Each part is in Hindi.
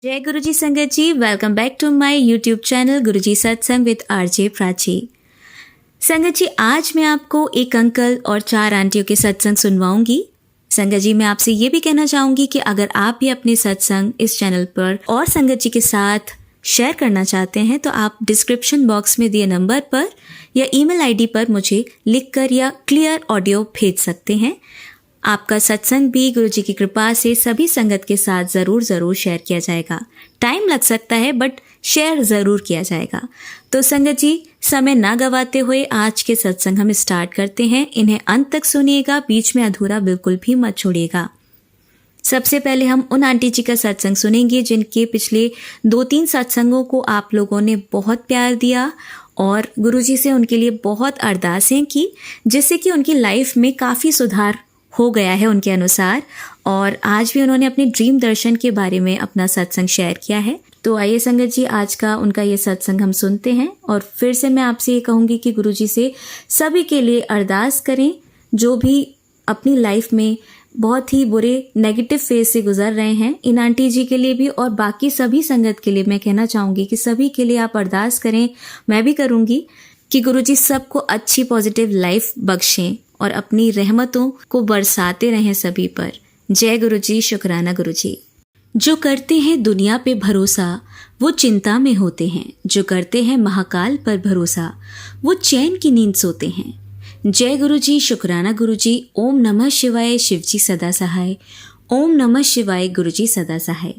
जय गुरुजी संगत जी, welcome back to my YouTube channel Guruji Satsang with RJ Prachi. संगत जी, आज मैं आपको एक अंकल और 4 आंटियों के सत्संग सुनवाऊंगी। संगत जी, मैं आपसे ये भी कहना चाहूँगी कि अगर आप भी अपने सत्संग इस चैनल पर और संगत जी के साथ शेयर करना चाहते हैं तो आप डिस्क्रिप्शन बॉक्स में दिए नंबर पर या ईमेल आईडी पर मुझे लिखकर या क्लियर ऑडियो भेज सकते हैं। आपका सत्संग भी गुरुजी की कृपा से सभी संगत के साथ ज़रूर शेयर किया जाएगा। टाइम लग सकता है बट शेयर ज़रूर किया जाएगा। तो संगत जी, समय ना गवाते हुए आज के सत्संग हम स्टार्ट करते हैं। इन्हें अंत तक सुनिएगा, बीच में अधूरा बिल्कुल भी मत छोड़िएगा। सबसे पहले हम उन आंटी जी का सत्संग सुनेंगे जिनके पिछले 2-3 सत्संगों को आप लोगों ने बहुत प्यार दिया और गुरुजी से उनके लिए बहुत अरदासें की, जिससे कि उनकी लाइफ में काफ़ी सुधार हो गया है उनके अनुसार। और आज भी उन्होंने अपने ड्रीम दर्शन के बारे में अपना सत्संग शेयर किया है। तो आइए संगत जी, आज का उनका ये सत्संग हम सुनते हैं। और फिर से मैं आपसे ये कहूँगी कि गुरुजी से सभी के लिए अरदास करें जो भी अपनी लाइफ में बहुत ही बुरे नेगेटिव फेज से गुजर रहे हैं। इन आंटी जी के लिए भी और बाकी सभी संगत के लिए मैं कहना चाहूँगी कि सभी के लिए आप अरदास करें, मैं भी करूँगी कि गुरुजी सबको अच्छी पॉजिटिव लाइफ बख्शें और अपनी रहमतों को बरसाते रहें सभी पर। जय गुरुजी, शुक्राना गुरुजी। जो करते हैं दुनिया पे भरोसा वो चिंता में होते हैं, जो करते हैं महाकाल पर भरोसा वो चैन की नींद सोते हैं। जय गुरुजी, शुक्राना गुरुजी। ओम नमः शिवाय, शिवजी सदा सहाय। ओम नमः शिवाय, गुरुजी सदा सहाय।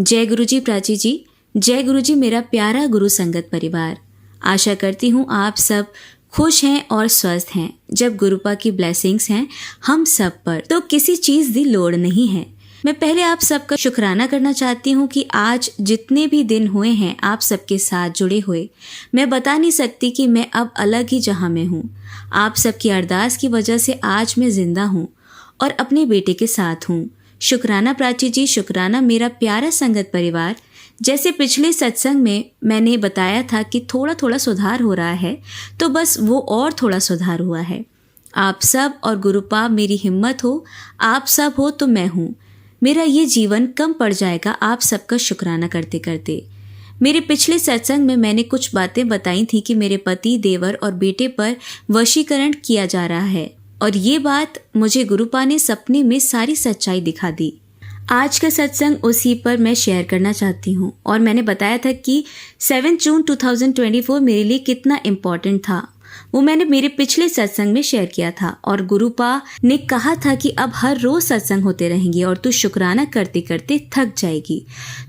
जय गुरुजी प्राची जी। जय गुरुजी मेरा प्यारा गुरु संगत परिवार। आशा करती हूँ आप सब खुश हैं और स्वस्थ हैं। जब गुरुपा की ब्लेसिंग्स हैं हम सब पर तो किसी चीज़ की लोड़ नहीं है। मैं पहले आप सबका शुक्राना करना चाहती हूँ कि आज जितने भी दिन हुए हैं आप सबके साथ जुड़े हुए, मैं बता नहीं सकती कि मैं अब अलग ही जहाँ में हूँ। आप सबकी अरदास की वजह से आज मैं जिंदा हूँ और अपने बेटे के साथ हूँ। शुक्राना प्राची जी, शुक्राना मेरा प्यारा संगत परिवार। जैसे पिछले सत्संग में मैंने बताया था कि थोड़ा थोड़ा सुधार हो रहा है, तो बस वो और थोड़ा सुधार हुआ है। आप सब और गुरुपा मेरी हिम्मत हो, आप सब हो तो मैं हूँ। मेरा ये जीवन कम पड़ जाएगा आप सबका शुक्राना करते करते। मेरे पिछले सत्संग में मैंने कुछ बातें बताई थी कि मेरे पति, देवर और बेटे पर वशीकरण किया जा रहा है और ये बात मुझे गुरुपा ने सपने में सारी सच्चाई दिखा दी। आज का सत्संग उसी पर मैं शेयर करना चाहती हूँ। और मैंने बताया था कि 7 जून 2024 मेरे लिए कितना इम्पोर्टेंट था, वो मैंने मेरे पिछले सत्संग में शेयर किया था। और गुरुपा ने कहा था कि अब हर रोज सत्संग होते रहेंगे और तू शुक्राना करते करते थक जाएगी।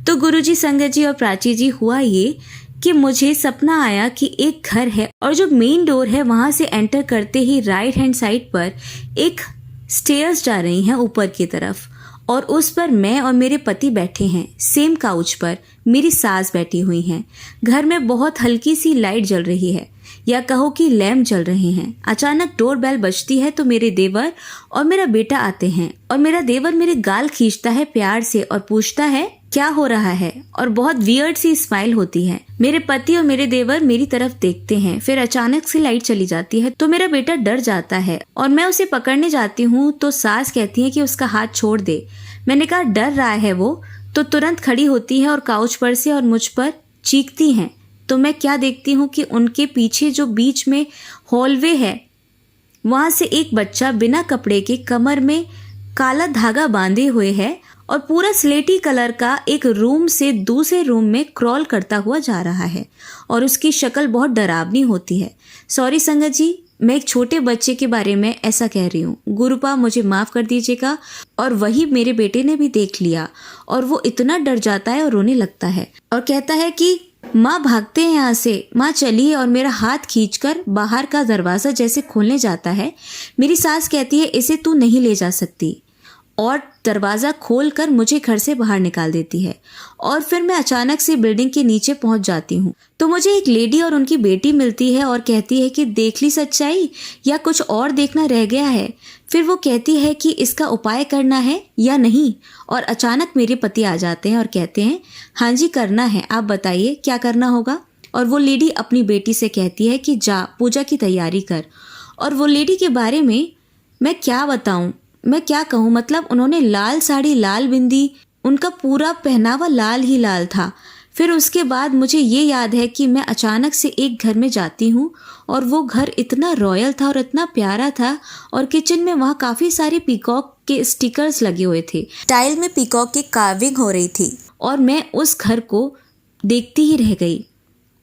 तो गुरुजी, संगत जी और प्राची जी, हुआ ये कि मुझे सपना आया कि एक घर है और जो मेन डोर है वहां से एंटर करते ही राइट हैंड साइड पर एक स्टेयर्स जा रही हैं ऊपर की तरफ और उस पर मैं और मेरे पति बैठे हैं। सेम काउच पर मेरी सास बैठी हुई हैं। घर में बहुत हल्की सी लाइट जल रही है या कहो कि लैंप जल रहे हैं। अचानक डोर बेल बजती है तो मेरे देवर और मेरा बेटा आते हैं और मेरा देवर मेरे गाल खींचता है प्यार से और पूछता है क्या हो रहा है, और बहुत वियर्ड सी स्माइल होती है। मेरे पति और मेरे देवर मेरी तरफ देखते हैं। फिर अचानक से लाइट चली जाती है तो मेरा बेटा डर जाता है और मैं उसे पकड़ने जाती हूँ तो सास कहती है कि उसका हाथ छोड़ दे। मैंने कहा डर रहा है वो, तो तुरंत खड़ी होती है और काउच पर से और मुझ पर चीखती हैं। तो मैं क्या देखती हूँ कि उनके पीछे जो बीच में हॉलवे है वहां से एक बच्चा बिना कपड़े के कमर में काला धागा बांधे हुए है और पूरा स्लेटी कलर का एक रूम से दूसरे रूम में क्रॉल करता हुआ जा रहा है और उसकी शक्ल बहुत डरावनी होती है। सॉरी संगत जी, मैं एक छोटे बच्चे के बारे में ऐसा कह रही हूँ, गुरुपा मुझे माफ कर दीजिएगा। और वही मेरे बेटे ने भी देख लिया और वो इतना डर जाता है और रोने लगता है और कहता है कि माँ भागते हैं यहाँ से, माँ चलिए, और मेरा हाथ खींचकर बाहर का दरवाजा जैसे खोलने जाता है। मेरी सास कहती है इसे तू नहीं ले जा सकती और दरवाज़ा खोलकर मुझे घर से बाहर निकाल देती है। और फिर मैं अचानक से बिल्डिंग के नीचे पहुंच जाती हूँ तो मुझे एक लेडी और उनकी बेटी मिलती है और कहती है कि देख ली सच्चाई या कुछ और देखना रह गया है। फिर वो कहती है कि इसका उपाय करना है या नहीं। और अचानक मेरे पति आ जाते हैं और कहते हैं हाँ जी करना है, आप बताइए क्या करना होगा। और वो लेडी अपनी बेटी से कहती है कि जा पूजा की तैयारी कर। और वो लेडी के बारे में मैं क्या बताऊं, मैं क्या कहूँ, मतलब उन्होंने लाल साड़ी, लाल बिंदी, उनका पूरा पहनावा लाल ही लाल था। फिर उसके बाद मुझे ये याद है कि मैं अचानक से एक घर में जाती हूँ और वो घर इतना रॉयल था और इतना प्यारा था, और किचन में वहाँ काफ़ी सारे पीकॉक के स्टिकर्स लगे हुए थे, टाइल में पीकॉक की कार्विंग हो रही थी, और मैं उस घर को देखती ही रह गई।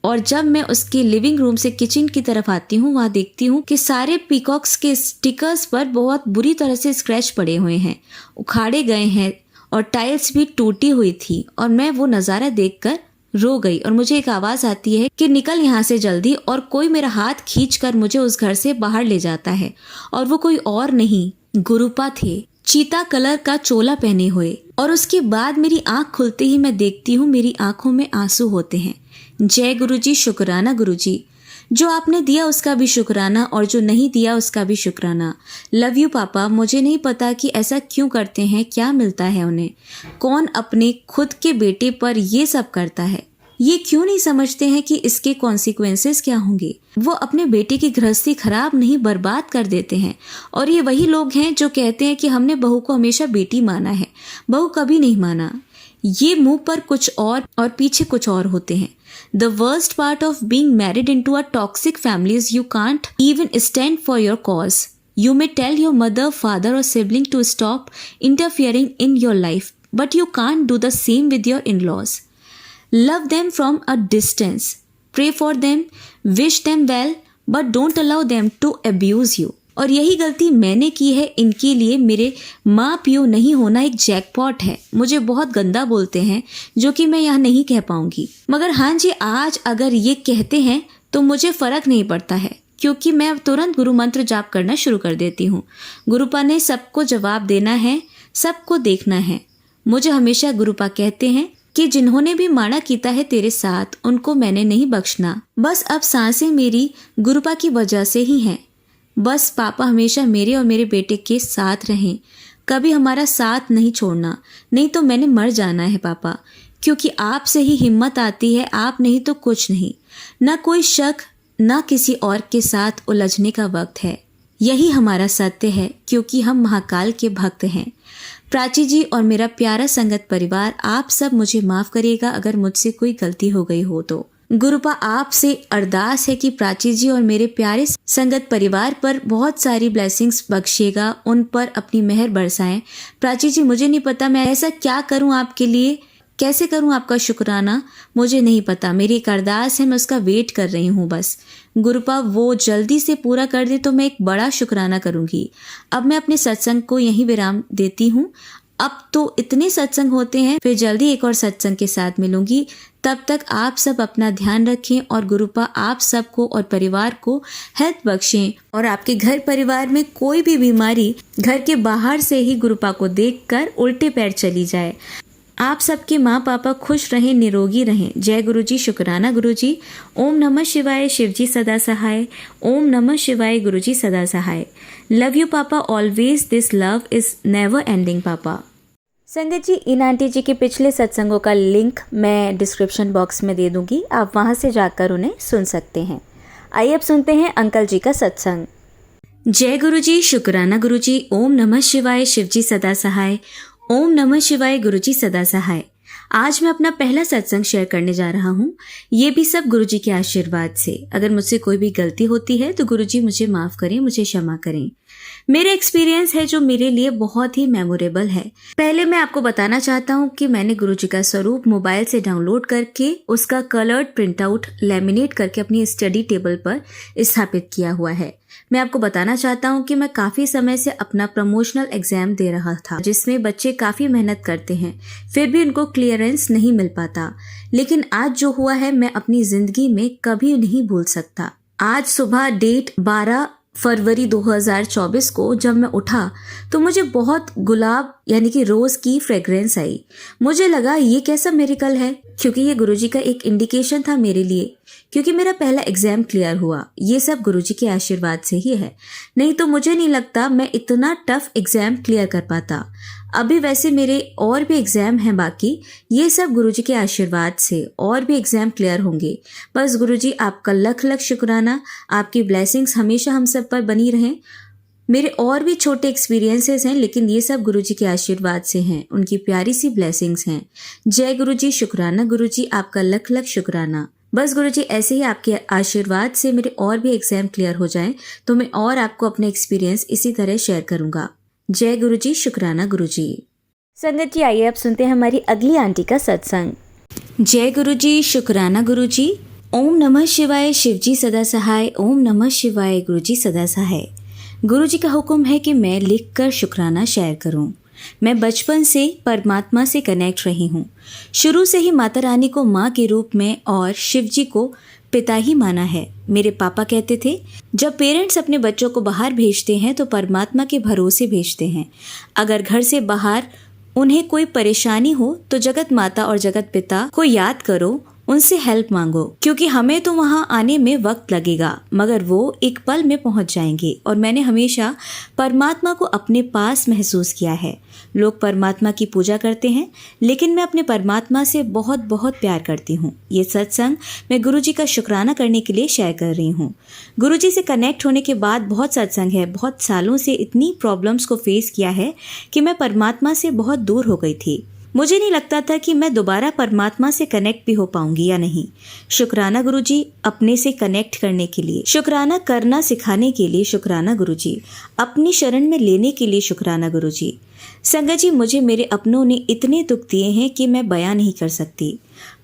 और जब मैं उसके लिविंग रूम से किचन की तरफ आती हूँ, वहाँ देखती हूँ कि सारे पीकॉक्स के स्टिकर्स पर बहुत बुरी तरह से स्क्रैच पड़े हुए हैं, उखाड़े गए हैं, और टाइल्स भी टूटी हुई थी। और मैं वो नज़ारा देखकर रो गई, और मुझे एक आवाज़ आती है कि निकल यहाँ से जल्दी, और कोई मेरा हाथ खींचकर मुझे उस घर से बाहर ले जाता है। और वो कोई और नहीं, गुरुपा थे, चीता कलर का चोला पहने हुए। और उसके बाद मेरी आँख खुलते ही मैं देखती हूँ मेरी आँखों में आंसू होते हैं। जय गुरुजी, शुक्राना गुरुजी, जो आपने दिया उसका भी शुक्राना, और जो नहीं दिया उसका भी शुक्राना। लव यू पापा। मुझे नहीं पता कि ऐसा क्यों करते हैं, क्या मिलता है उन्हें, कौन अपने खुद के बेटे पर ये सब करता है। ये क्यों नहीं समझते हैं कि इसके कॉन्सिक्वेंसेस क्या होंगे। वो अपने बेटे की गृहस्थी खराब नहीं, बर्बाद कर देते हैं। और ये वही लोग हैं जो कहते हैं कि हमने बहू को हमेशा बेटी माना है, बहू कभी नहीं माना। ये मुंह पर कुछ और पीछे कुछ और होते हैं। The worst part of being married into a toxic family is you can't even stand for your cause. You may tell your mother, father or sibling to stop interfering in your life, but you can't do the same with your in-laws. Love them from a distance. Pray for them, wish them well, but don't allow them to abuse you. और यही गलती मैंने की है इनके लिए। मेरे माँ पियो नहीं होना एक जैकपॉट है। मुझे बहुत गंदा बोलते हैं जो कि मैं यहाँ नहीं कह पाऊंगी, मगर हाँ जी, आज अगर ये कहते हैं तो मुझे फ़र्क नहीं पड़ता है, क्योंकि मैं तुरंत गुरु मंत्र जाप करना शुरू कर देती हूँ। गुरुपा ने सबको जवाब देना है, सबको देखना है। मुझे हमेशा गुरुपा कहते हैं कि जिन्होंने भी माड़ा कीता है तेरे साथ, उनको मैंने नहीं बख्शना। बस अब सांसें मेरी गुरुपा की वजह से ही हैं। बस पापा हमेशा मेरे और मेरे बेटे के साथ रहें, कभी हमारा साथ नहीं छोड़ना, नहीं तो मैंने मर जाना है पापा, क्योंकि आपसे ही हिम्मत आती है, आप नहीं तो कुछ नहीं। ना कोई शक, ना किसी और के साथ उलझने का वक्त है। यही हमारा सत्य है, क्योंकि हम महाकाल के भक्त हैं। प्राची जी और मेरा प्यारा संगत परिवार, आप सब मुझे माफ़ करिएगा अगर मुझसे कोई गलती हो गई हो तो। गुरुपा आपसे अरदास है कि प्राची जी और मेरे प्यारे संगत परिवार पर बहुत सारी ब्लेसिंग्स बख्शिएगा, उन पर अपनी मेहर बरसाएं। प्राची जी, मुझे नहीं पता मैं ऐसा क्या करूं आपके लिए, कैसे करूं आपका शुक्राना, मुझे नहीं पता। मेरी एक अरदास है, मैं उसका वेट कर रही हूं बस। गुरुपा वो जल्दी से पूरा कर दे तो मैं एक बड़ा शुक्राना करूंगी। अब मैं अपने सत्संग को यहीं विराम देती हूँ। अब तो इतने सत्संग होते हैं, फिर जल्दी एक और सत्संग के साथ मिलूंगी। तब तक आप सब अपना ध्यान रखें, और गुरुपा आप सबको और परिवार को हेल्थ बख्शें, और आपके घर परिवार में कोई भी बीमारी घर के बाहर से ही गुरुपा को देखकर उल्टे पैर चली जाए। आप सबके माँ पापा खुश रहें, निरोगी रहें। जय गुरुजी, शुक्राना गुरुजी। ओम नमः शिवाय, शिवजी सदा सहाय। ओम नमः शिवाय, गुरुजी सदा सहाय। लव यू पापा always, this love is never ending पापा। संगत जी, इन आंटी जी के पिछले सत्संगों का लिंक मैं डिस्क्रिप्शन बॉक्स में दे दूंगी, आप वहां से जाकर उन्हें सुन सकते हैं। आइए अब सुनते हैं अंकल जी का सत्संग। जय गुरुजी, शुक्राना गुरुजी। ओम नमः शिवाय, शिवजी सदा सहाय। ओम नमः शिवाय, गुरुजी सदा सहाय। आज मैं अपना पहला सत्संग शेयर करने जा रहा हूँ, ये भी सब गुरुजी के आशीर्वाद से। अगर मुझसे कोई भी गलती होती है तो गुरुजी मुझे माफ़ करें, मुझे क्षमा करें। मेरा एक्सपीरियंस है जो मेरे लिए बहुत ही मेमोरेबल है। पहले मैं आपको बताना चाहता हूँ कि मैंने गुरुजी का स्वरूप मोबाइल से डाउनलोड करके उसका कलर्ड प्रिंट आउट लैमिनेट करके अपनी स्टडी टेबल पर स्थापित किया हुआ है। मैं आपको बताना चाहता हूँ कि मैं काफ़ी समय से अपना प्रमोशनल एग्जाम दे रहा था, जिसमें बच्चे काफ़ी मेहनत करते हैं, फिर भी उनको क्लियरेंस नहीं मिल पाता। लेकिन आज जो हुआ है मैं अपनी ज़िंदगी में कभी नहीं भूल सकता। आज सुबह डेट 12 फरवरी 2024 को जब मैं उठा तो मुझे बहुत गुलाब यानी कि रोज़ की फ्रेग्रेंस आई। मुझे लगा ये कैसा मिरेकल है, क्योंकि ये गुरुजी का एक इंडिकेशन था मेरे लिए, क्योंकि मेरा पहला एग्जाम क्लियर हुआ। ये सब गुरुजी के आशीर्वाद से ही है, नहीं तो मुझे नहीं लगता मैं इतना टफ एग्जाम क्लियर कर पाता। अभी वैसे मेरे और भी एग्जाम हैं बाकी, ये सब गुरुजी के आशीर्वाद से और भी एग्जाम क्लियर होंगे। बस गुरुजी आपका लख लख शुक्राना, आपकी ब्लेसिंग्स हमेशा हम सब पर बनी रहें। मेरे और भी छोटे एक्सपीरियंसेस हैं, लेकिन ये सब गुरुजी के आशीर्वाद से हैं, उनकी प्यारी सी ब्लेसिंग्स हैं। जय गुरुजी, शुक्राना गुरुजी, आपका लख लख शुक्राना। बस गुरुजी ऐसे ही आपके आशीर्वाद से मेरे और भी एग्जाम क्लियर हो जाएं, तो मैं और आपको अपने एक्सपीरियंस इसी तरह शेयर करूंगा। जय गुरुजी, शुक्राना गुरुजी। संगत जी, आइए अब सुनते हैं हमारी अगली आंटी का सत्संग। जय गुरुजी, शुक्राना गुरुजी। ओम नमः शिवाय, शिवजी सदा सहाय। ओम नमः शिवाय, गुरुजी सदा सहाय। गुरुजी का हुक्म है कि मैं लिखकर शुक्राना शेयर करूं। मैं बचपन से परमात्मा से कनेक्ट रही हूँ। शुरू से ही माता रानी को माँ के रूप में और शिवजी को पिता ही माना है। मेरे पापा कहते थे, जब पेरेंट्स अपने बच्चों को बाहर भेजते हैं तो परमात्मा के भरोसे भेजते हैं। अगर घर से बाहर उन्हें कोई परेशानी हो तो जगत माता और जगत पिता को याद करो, उनसे हेल्प मांगो, क्योंकि हमें तो वहाँ आने में वक्त लगेगा मगर वो एक पल में पहुँच जाएंगे। और मैंने हमेशा परमात्मा को अपने पास महसूस किया है। लोग परमात्मा की पूजा करते हैं, लेकिन मैं अपने परमात्मा से बहुत बहुत प्यार करती हूँ। ये सत्संग मैं गुरुजी का शुक्राना करने के लिए शेयर कर रही हूँ। गुरुजी से कनेक्ट होने के बाद बहुत सत्संग है, बहुत सालों से इतनी प्रॉब्लम्स को फेस किया है कि मैं परमात्मा से बहुत दूर हो गई थी। मुझे नहीं लगता था कि मैं दोबारा परमात्मा से कनेक्ट भी हो पाऊंगी या नहीं। शुक्राना गुरुजी अपने से कनेक्ट करने के लिए, शुक्राना करना सिखाने के लिए शुक्राना गुरुजी, अपनी शरण में लेने के लिए शुक्राना गुरुजी। संगत जी, मुझे मेरे अपनों ने इतने दुख दिए हैं कि मैं बयां नहीं कर सकती।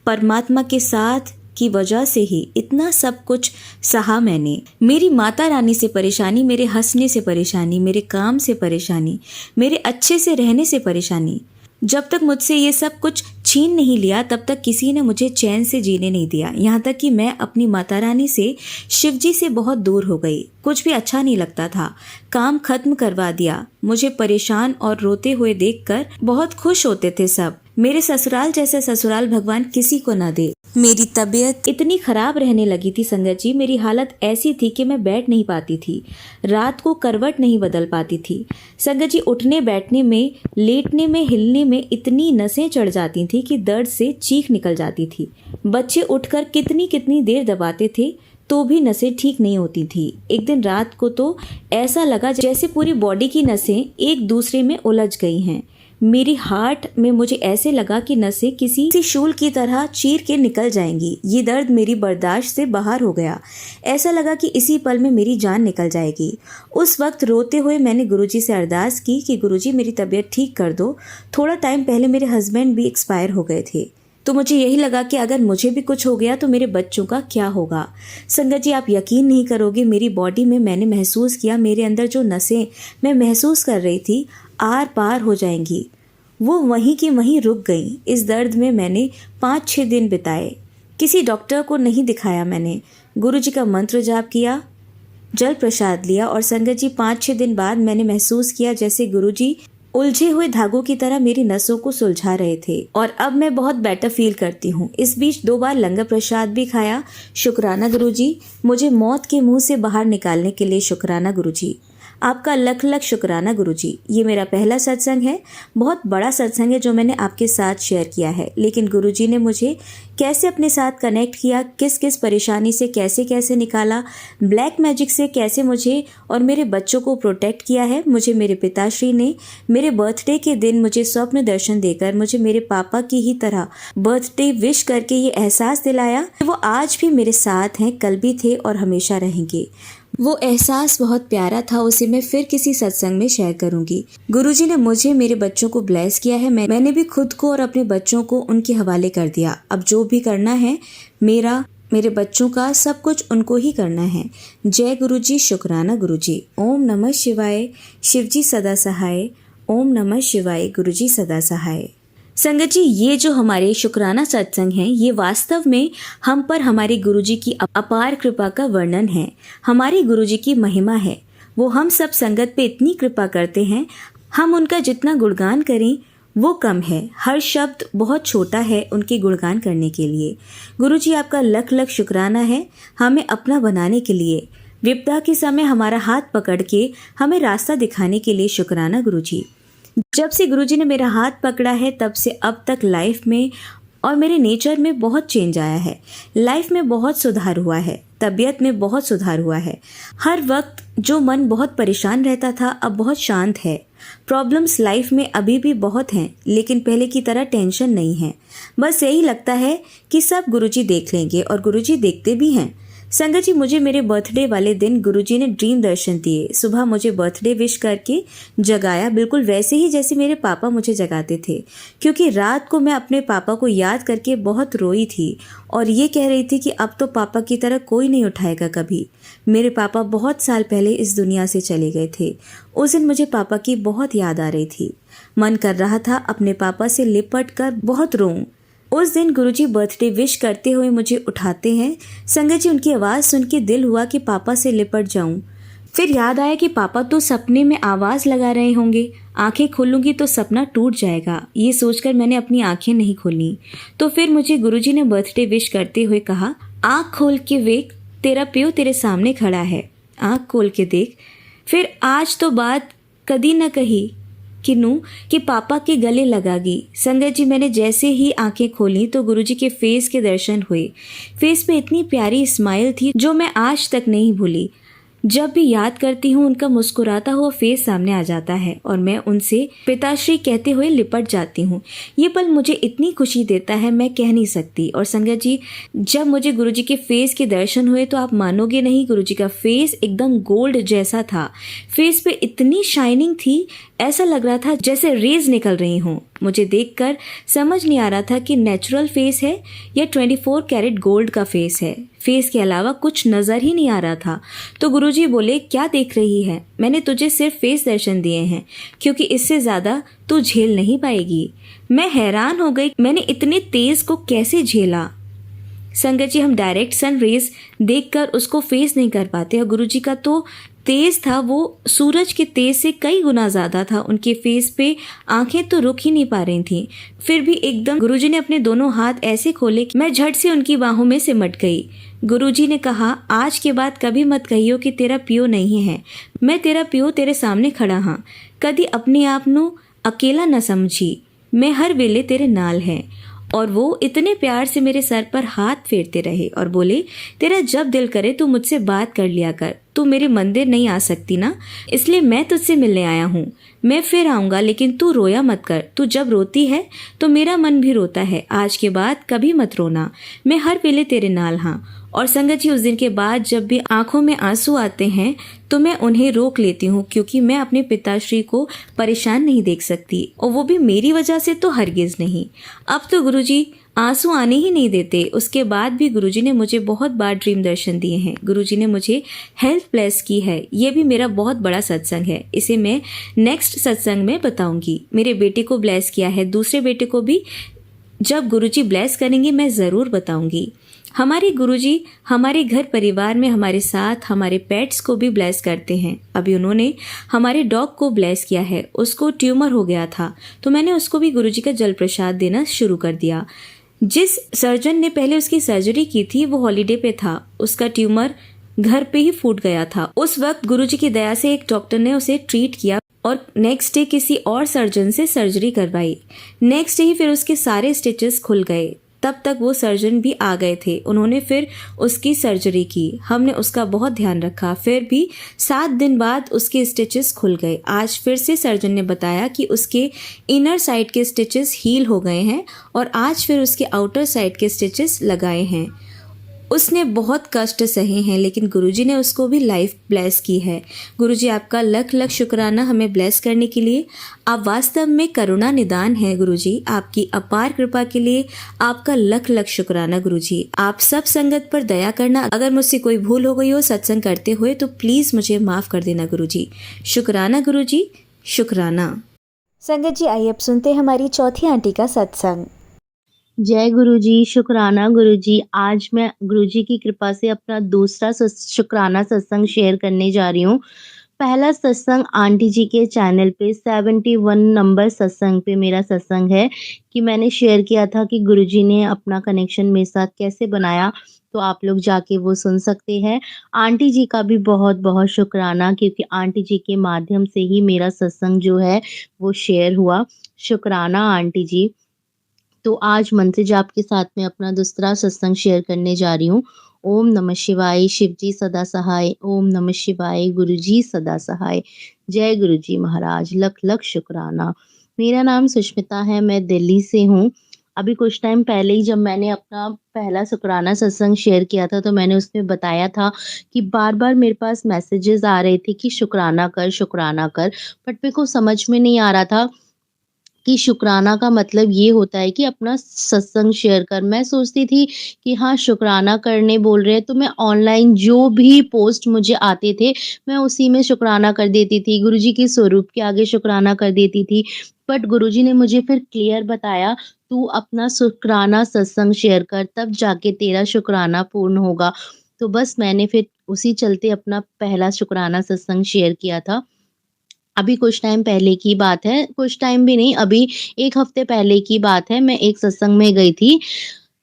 परमात्मा के साथ की वजह से ही इतना सब कुछ सहा मैंने। मेरी माता रानी से परेशानी, मेरे हंसने से परेशानी, मेरे काम से परेशानी, मेरे अच्छे से रहने से परेशानी। जब तक मुझसे ये सब कुछ छीन नहीं लिया तब तक किसी ने मुझे चैन से जीने नहीं दिया। यहाँ तक कि मैं अपनी माता रानी से, शिवजी से बहुत दूर हो गई। कुछ भी अच्छा नहीं लगता था। काम खत्म करवा दिया। मुझे परेशान और रोते हुए देखकर बहुत खुश होते थे सब। मेरे ससुराल जैसा ससुराल भगवान किसी को ना दे। मेरी तबीयत इतनी खराब रहने लगी थी संगत जी, मेरी हालत ऐसी थी कि मैं बैठ नहीं पाती थी, रात को करवट नहीं बदल पाती थी। संगत जी, उठने बैठने में, लेटने में, हिलने में इतनी नसें चढ़ जाती थी कि दर्द से चीख निकल जाती थी। बच्चे उठकर कितनी कितनी देर दबाते थे तो भी नसें ठीक नहीं होती थी। एक दिन रात को तो ऐसा लगा जैसे पूरी बॉडी की नसें एक दूसरे में उलझ गई हैं। मेरी हार्ट में मुझे ऐसे लगा कि नसें किसी शूल की तरह चीर के निकल जाएंगी। ये दर्द मेरी बर्दाश्त से बाहर हो गया। ऐसा लगा कि इसी पल में मेरी जान निकल जाएगी। उस वक्त रोते हुए मैंने गुरुजी से अरदास की कि गुरुजी मेरी तबीयत ठीक कर दो। थोड़ा टाइम पहले मेरे हस्बैंड भी एक्सपायर हो गए थे, तो मुझे यही लगा कि अगर मुझे भी कुछ हो गया तो मेरे बच्चों का क्या होगा। संगत जी, आप यकीन नहीं करोगे, मेरी बॉडी में मैंने महसूस किया, मेरे अंदर जो नसें मैं महसूस कर रही थी आर पार हो जाएंगी, वो वहीं की वहीं रुक गई। इस दर्द में मैंने 5-6 दिन बिताए। किसी डॉक्टर को नहीं दिखाया मैंने। गुरुजी का मंत्र जाप किया, जल प्रसाद लिया और संगत जी 5-6 दिन बाद मैंने महसूस किया जैसे गुरुजी उलझे हुए धागों की तरह मेरी नसों को सुलझा रहे थे और अब मैं बहुत बेटर फील करती हूँ। इस बीच 2 बार लंगर प्रसाद भी खाया। शुक्राना गुरुजी, मुझे मौत के मुंह से बाहर निकालने के लिए शुक्राना गुरुजी। आपका लख लख शुक्राना गुरुजी। ये मेरा पहला सत्संग है, बहुत बड़ा सत्संग है जो मैंने आपके साथ शेयर किया है, लेकिन गुरुजी ने मुझे कैसे अपने साथ कनेक्ट किया, किस किस परेशानी से कैसे कैसे निकाला, ब्लैक मैजिक से कैसे मुझे और मेरे बच्चों को प्रोटेक्ट किया है। मुझे मेरे पिताश्री ने मेरे बर्थडे के दिन मुझे स्वप्न दर्शन देकर मुझे मेरे पापा की ही तरह बर्थडे विश करके ये एहसास दिलाया कि वो आज भी मेरे साथ हैं, कल भी थे और हमेशा रहेंगे। वो एहसास बहुत प्यारा था, उसे मैं फिर किसी सत्संग में शेयर करूंगी। गुरुजी ने मुझे मेरे बच्चों को ब्लेस किया है। मैंने भी खुद को और अपने बच्चों को उनके हवाले कर दिया। अब जो भी करना है मेरे बच्चों का सब कुछ उनको ही करना है। जय गुरुजी, शुक्राना गुरुजी। ओम नमः शिवाय, शिवजी सदा सहाय। ओम नमः शिवाय, गुरुजी सदा सहाय। संगत जी, ये जो हमारे शुक्राना सत्संग हैं, ये वास्तव में हम पर हमारे गुरुजी की अपार कृपा का वर्णन है। हमारे गुरुजी की महिमा है। वो हम सब संगत पे इतनी कृपा करते हैं, हम उनका जितना गुणगान करें वो कम है। हर शब्द बहुत छोटा है उनके गुणगान करने के लिए। गुरुजी, आपका लख लख शुक्राना है हमें अपना बनाने के लिए, विपदा के समय हमारा हाथ पकड़ के हमें रास्ता दिखाने के लिए। शुक्राना गुरुजी। जब से गुरुजी ने मेरा हाथ पकड़ा है तब से अब तक लाइफ में और मेरे नेचर में बहुत चेंज आया है। लाइफ में बहुत सुधार हुआ है। तबीयत में बहुत सुधार हुआ है। हर वक्त जो मन बहुत परेशान रहता था अब बहुत शांत है। प्रॉब्लम्स लाइफ में अभी भी बहुत हैं, लेकिन पहले की तरह टेंशन नहीं है। बस यही लगता है कि सब गुरुजी देख लेंगे, और गुरुजी देखते भी हैं। संगत जी, मुझे मेरे बर्थडे वाले दिन गुरुजी ने ड्रीम दर्शन दिए। सुबह मुझे बर्थडे विश करके जगाया, बिल्कुल वैसे ही जैसे मेरे पापा मुझे जगाते थे, क्योंकि रात को मैं अपने पापा को याद करके बहुत रोई थी और ये कह रही थी कि अब तो पापा की तरह कोई नहीं उठाएगा कभी। मेरे पापा बहुत साल पहले इस दुनिया से चले गए थे। उस दिन मुझे पापा की बहुत याद आ रही थी। मन कर रहा था अपने पापा से लिपट कर बहुत रोऊं। उस दिन गुरुजी बर्थडे विश करते हुए मुझे उठाते हैं। संगत जी, उनकी आवाज़ सुन के दिल हुआ कि पापा से लिपट जाऊं। फिर याद आया कि पापा तो सपने में आवाज़ लगा रहे होंगे, आंखें खोलूंगी तो सपना टूट जाएगा। ये सोचकर मैंने अपनी आंखें नहीं खोली। तो फिर मुझे गुरुजी ने बर्थडे विश करते हुए कहा, आँख खोल के देख, तेरा प्यो तेरे सामने खड़ा है, आँख खोल के देख। फिर आज तो बात कदी न कही कि पापा के गले लगागी। संगत जी, मैंने जैसे ही आंखें खोली तो गुरुजी के फेस के दर्शन हुए। फेस पे इतनी प्यारी स्माइल थी जो मैं आज तक नहीं भूली। जब भी याद करती हूँ उनका मुस्कुराता हुआ फेस सामने आ जाता है और मैं उनसे पिताश्री कहते हुए लिपट जाती हूँ। ये पल मुझे इतनी खुशी देता है, मैं कह नहीं सकती। और संगत जी, जब मुझे गुरुजी के फेस के दर्शन हुए तो आप मानोगे नहीं, गुरुजी का फेस एकदम गोल्ड जैसा था। फेस पे इतनी शाइनिंग थी, ऐसा लग रहा था जैसे रेज निकल रही हों। मुझे देखकर समझ नहीं आ रहा था कि नेचुरल फेस है या 24 कैरेट गोल्ड का फेस है। फेस के अलावा कुछ नज़र ही नहीं आ रहा था। तो गुरुजी बोले, क्या देख रही है? मैंने तुझे सिर्फ फेस दर्शन दिए हैं, क्योंकि इससे ज़्यादा तू झेल नहीं पाएगी। मैं हैरान हो गई, मैंने इतने तेज़ को कैसे झेला। संगत जी, हम डायरेक्ट सन रेज देखकर उसको फेस नहीं कर पाते, और गुरुजी का तो तेज था, वो सूरज के तेज से कई गुना ज़्यादा था। उनके फेस पे आंखें तो रुक ही नहीं पा रही थीं। फिर भी एकदम गुरुजी ने अपने दोनों हाथ ऐसे खोले कि मैं झट से उनकी बाहों में सिमट गई। गुरुजी ने कहा, आज के बाद कभी मत कहियो कि तेरा प्यो नहीं है। मैं तेरा प्यो तेरे सामने खड़ा हाँ। कदी अपने आप नू अकेला न समझी, मैं हर वेले तेरे नाल है। और वो इतने प्यार से मेरे सर पर हाथ फेरते रहे और बोले, तेरा जब दिल करे तू मुझसे बात कर लिया कर। तू मेरे मंदिर नहीं आ सकती ना, इसलिए मैं तुझसे मिलने आया हूँ। मैं फिर आऊँगा, लेकिन तू रोया मत कर। तू जब रोती है तो मेरा मन भी रोता है। आज के बाद कभी मत रोना, मैं हर वेले तेरे नाल हाँ। और संगत जी, उस दिन के बाद जब भी आंखों में आंसू आते हैं तो मैं उन्हें रोक लेती हूँ, क्योंकि मैं अपने पिताश्री को परेशान नहीं देख सकती, और वो भी मेरी वजह से तो हरगिज नहीं। अब तो गुरुजी आंसू आने ही नहीं देते। उसके बाद भी गुरुजी ने मुझे बहुत बार ड्रीम दर्शन दिए हैं। गुरुजी ने मुझे हेल्थ ब्लेस की है। ये भी मेरा बहुत बड़ा सत्संग है, इसे मैं नेक्स्ट सत्संग में बताऊंगी। मेरे बेटे को ब्लेस किया है, दूसरे बेटे को भी जब गुरुजी ब्लेस करेंगे मैं ज़रूर बताऊंगी। हमारे गुरुजी हमारे घर परिवार में हमारे साथ हमारे पेट्स को भी ब्लेस करते हैं। अभी उन्होंने हमारे डॉग को ब्लेस किया है। उसको ट्यूमर हो गया था, तो मैंने उसको भी गुरुजी का जल प्रसाद देना शुरू कर दिया। जिस सर्जन ने पहले उसकी सर्जरी की थी वो हॉलीडे पे था। उसका ट्यूमर घर पे ही फूट गया था। उस वक्त गुरुजी की दया से एक डॉक्टर ने उसे ट्रीट किया और नेक्स्ट डे किसी और सर्जन से सर्जरी करवाई। नेक्स्ट डे ही फिर उसके सारे स्टिचेस खुल गए। तब तक वो सर्जन भी आ गए थे, उन्होंने फिर उसकी सर्जरी की। हमने उसका बहुत ध्यान रखा। फिर भी 7 दिन बाद उसके स्टिचेस खुल गए। आज फिर से सर्जन ने बताया कि उसके इनर साइड के स्टिचेस हील हो गए हैं और आज फिर उसके आउटर साइड के स्टिचेस लगाए हैं। उसने बहुत कष्ट सहे हैं, लेकिन गुरुजी ने उसको भी लाइफ ब्लेस की है। गुरुजी, आपका लख लख शुक्राना हमें ब्लेस करने के लिए। आप वास्तव में करुणा निदान हैं गुरुजी। आपकी अपार कृपा के लिए आपका लख लख शुक्राना गुरुजी। आप सब संगत पर दया करना। अगर मुझसे कोई भूल हो गई हो सत्संग करते हुए तो प्लीज़ मुझे माफ़ कर देना गुरुजी। शुक्राना गुरुजी, शुक्राना। संगत जी, आइए अब सुनते हैं हमारी चौथी आंटी का सत्संग। जय गुरुजी, शुक्राना गुरुजी। आज मैं गुरुजी की कृपा से अपना दूसरा शुक्राना सत्संग शेयर करने जा रही हूँ। पहला सत्संग आंटी जी के चैनल पे 71 नंबर सत्संग पे मेरा सत्संग है कि मैंने शेयर किया था कि गुरुजी ने अपना कनेक्शन मेरे साथ कैसे बनाया, तो आप लोग जाके वो सुन सकते हैं। आंटी जी का भी बहुत बहुत शुक्राना, क्योंकि आंटी जी के माध्यम से ही मेरा सत्संग जो है वो शेयर हुआ। शुक्राना आंटी जी। तो आज मंत्र जाप के साथ में अपना दूसरा सत्संग शेयर करने जा रही हूँ। ओम नमः शिवाय, शिव जी सदा सहाय। ओम नमः शिवाय, गुरु जी सदा सहाय। जय गुरु जी महाराज, लख लख शुक्राना। मेरा नाम सुष्मिता है, मैं दिल्ली से हूँ। अभी कुछ टाइम पहले ही जब मैंने अपना पहला शुक्राना सत्संग शेयर किया था, तो मैंने उसमें बताया था कि बार-बार मेरे पास मैसेजेस आ रहे थे कि शुक्राना कर, बट मेरे को समझ में नहीं आ रहा था कि शुक्राना का मतलब ये होता है कि अपना सत्संग शेयर कर। मैं सोचती थी कि हाँ, शुक्राना करने बोल रहे हैं, तो मैं ऑनलाइन जो भी पोस्ट मुझे आते थे, मैं उसी में शुक्राना कर देती थी। गुरुजी के स्वरूप के आगे शुक्राना कर देती थी। बट गुरुजी ने मुझे फिर क्लियर बताया, "तू अपना शुक्राना सत्संग शेयर कर, तब जाके तेरा शुक्राना पूर्ण होगा।" तो बस मैंने फिर उसी चलते अपना पहला शुक्राना सत्संग शेयर किया था। अभी कुछ टाइम पहले की बात है, कुछ टाइम भी नहीं, अभी 1 हफ्ते पहले की बात है, मैं एक सत्संग में गई थी,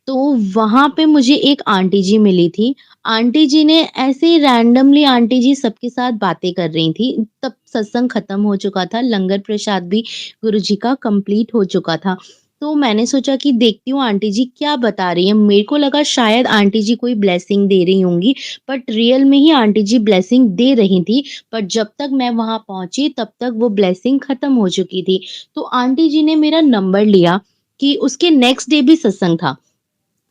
तो वहाँ पे मुझे एक आंटी जी मिली थी। आंटी जी ने ऐसे ही रैंडमली आंटी जी सबके साथ बातें कर रही थी, तब सत्संग खत्म हो चुका था, लंगर प्रसाद भी गुरुजी का कंप्लीट हो चुका था। तो मैंने सोचा कि देखती हूँ आंटी जी क्या बता रही हैं, मेरे को लगा शायद आंटी जी कोई ब्लेसिंग दे रही होंगी, बट रियल में ही आंटी जी ब्लेसिंग दे रही थी। पर जब तक मैं वहाँ पहुँची तब तक वो ब्लेसिंग खत्म हो चुकी थी। तो आंटी जी ने मेरा नंबर लिया कि उसके नेक्स्ट डे भी सत्संग था।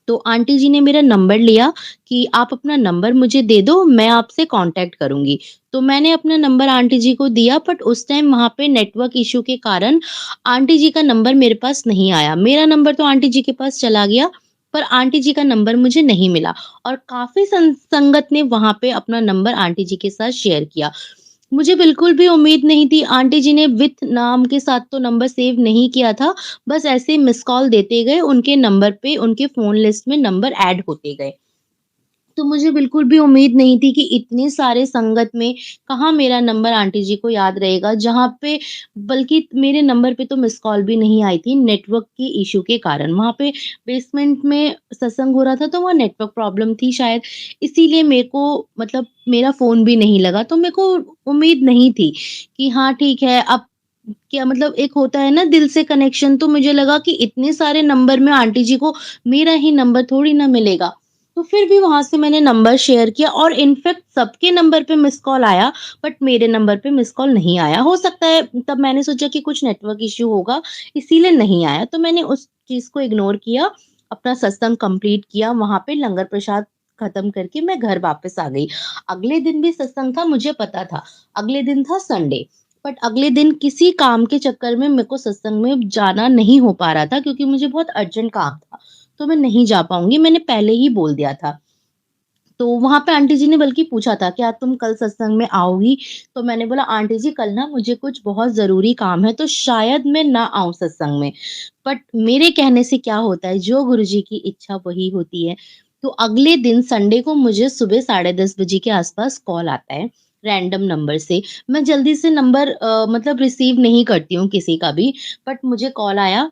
तो आंटी जी ने मेरा नंबर लिया कि आप अपना नंबर मुझे दे दो, मैं आपसे कॉन्टैक्ट करूँगी। तो मैंने अपना नंबर आंटी जी को दिया, बट उस टाइम वहाँ पे नेटवर्क इश्यू के कारण आंटी जी का नंबर मेरे पास नहीं आया। मेरा नंबर तो आंटी जी के पास चला गया, पर आंटी जी का नंबर मुझे नहीं मिला और काफ़ी संगत ने वहाँ पे अपना नंबर आंटी जी के साथ शेयर किया। मुझे बिल्कुल भी उम्मीद नहीं थी, आंटी जी ने विथ नाम के साथ तो नंबर सेव नहीं किया था, बस ऐसे ही मिस्ड कॉल देते गए, उनके नंबर पे उनके फ़ोन लिस्ट में नंबर ऐड होते गए। तो मुझे बिल्कुल भी उम्मीद नहीं थी कि इतने सारे संगत में कहाँ मेरा नंबर आंटी जी को याद रहेगा, जहाँ पे बल्कि मेरे नंबर पे तो मिस्ड कॉल भी नहीं आई थी नेटवर्क के इश्यू के कारण। वहाँ पे बेसमेंट में सत्संग हो रहा था, तो वहाँ नेटवर्क प्रॉब्लम थी शायद, इसीलिए मेरे को मतलब मेरा फ़ोन भी नहीं लगा। तो मेरे को उम्मीद नहीं थी कि हाँ, ठीक है, अब क्या मतलब एक होता है ना दिल से कनेक्शन, तो मुझे लगा कि इतने सारे नंबर में आंटी जी को मेरा ही नंबर थोड़ी ना मिलेगा। तो फिर भी वहाँ से मैंने नंबर शेयर किया और इनफैक्ट सबके नंबर पे मिस्ड कॉल आया, बट मेरे नंबर पे मिस्ड कॉल नहीं आया। हो सकता है तब मैंने सोचा कि कुछ नेटवर्क इश्यू होगा, इसीलिए नहीं आया। तो मैंने उस चीज़ को इग्नोर किया, अपना सत्संग कंप्लीट किया, वहाँ पे लंगर प्रसाद खत्म करके मैं घर वापस आ गई। अगले दिन भी सत्संग था, मुझे पता था। अगले दिन था संडे, बट अगले दिन किसी काम के चक्कर में मेरे को सत्संग में जाना नहीं हो पा रहा था, क्योंकि मुझे बहुत अर्जेंट काम था। तो मैं नहीं जा पाऊँगी, मैंने पहले ही बोल दिया था। तो वहाँ पे आंटी जी ने बल्कि पूछा था, "क्या तुम कल सत्संग में आओगी?" तो मैंने बोला, "आंटी जी कल ना मुझे कुछ बहुत ज़रूरी काम है, तो शायद मैं ना आऊँ सत्संग में।" बट मेरे कहने से क्या होता है, जो गुरुजी की इच्छा वही होती है। तो अगले दिन संडे को मुझे सुबह साढ़े 10 बजे के आस-पास कॉल आता है, रैंडम नंबर से। मैं जल्दी से नंबर मतलब रिसीव नहीं करती हूँ किसी का भी, बट मुझे कॉल आया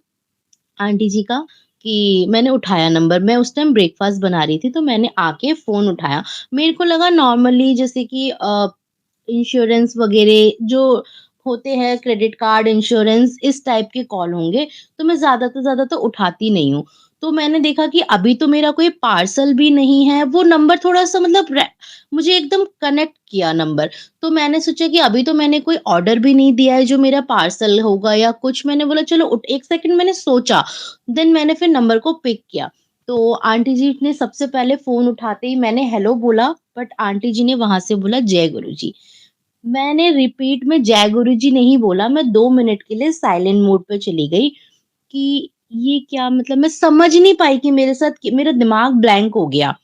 आंटी जी का कि मैंने उठाया नंबर, मैं उस टाइम ब्रेकफ़ास्ट बना रही थी, तो मैंने आके फ़ोन उठाया। मेरे को लगा नॉर्मली जैसे कि इंश्योरेंस वग़ैरह जो होते हैं, क्रेडिट कार्ड, इंश्योरेंस, इस टाइप के कॉल होंगे, तो मैं ज़्यादा तो उठाती नहीं हूँ। तो मैंने देखा कि अभी तो मेरा कोई पार्सल भी नहीं है, वो नंबर थोड़ा-सा मतलब मुझे एकदम कनेक्ट किया नंबर। तो मैंने सोचा कि अभी तो मैंने कोई ऑर्डर भी नहीं दिया है जो मेरा पार्सल होगा या कुछ, मैंने बोला चलो 1 सेकंड मैंने सोचा, देन मैंने फिर नंबर को पिक किया। तो आंटी जी ने सबसे पहले फ़ोन उठाते ही मैंने हेलो बोला, बट आंटी जी ने वहाँ से बोला जय गुरुजी। मैंने रिपीट में जय गुरुजी नहीं बोला, मैं 2 मिनट के लिए साइलेंट मोड पे चली गई कि ये क्या मतलब, मैं समझ नहीं पाई कि मेरे साथ मेरा दिमाग ब्लैंक हो गया।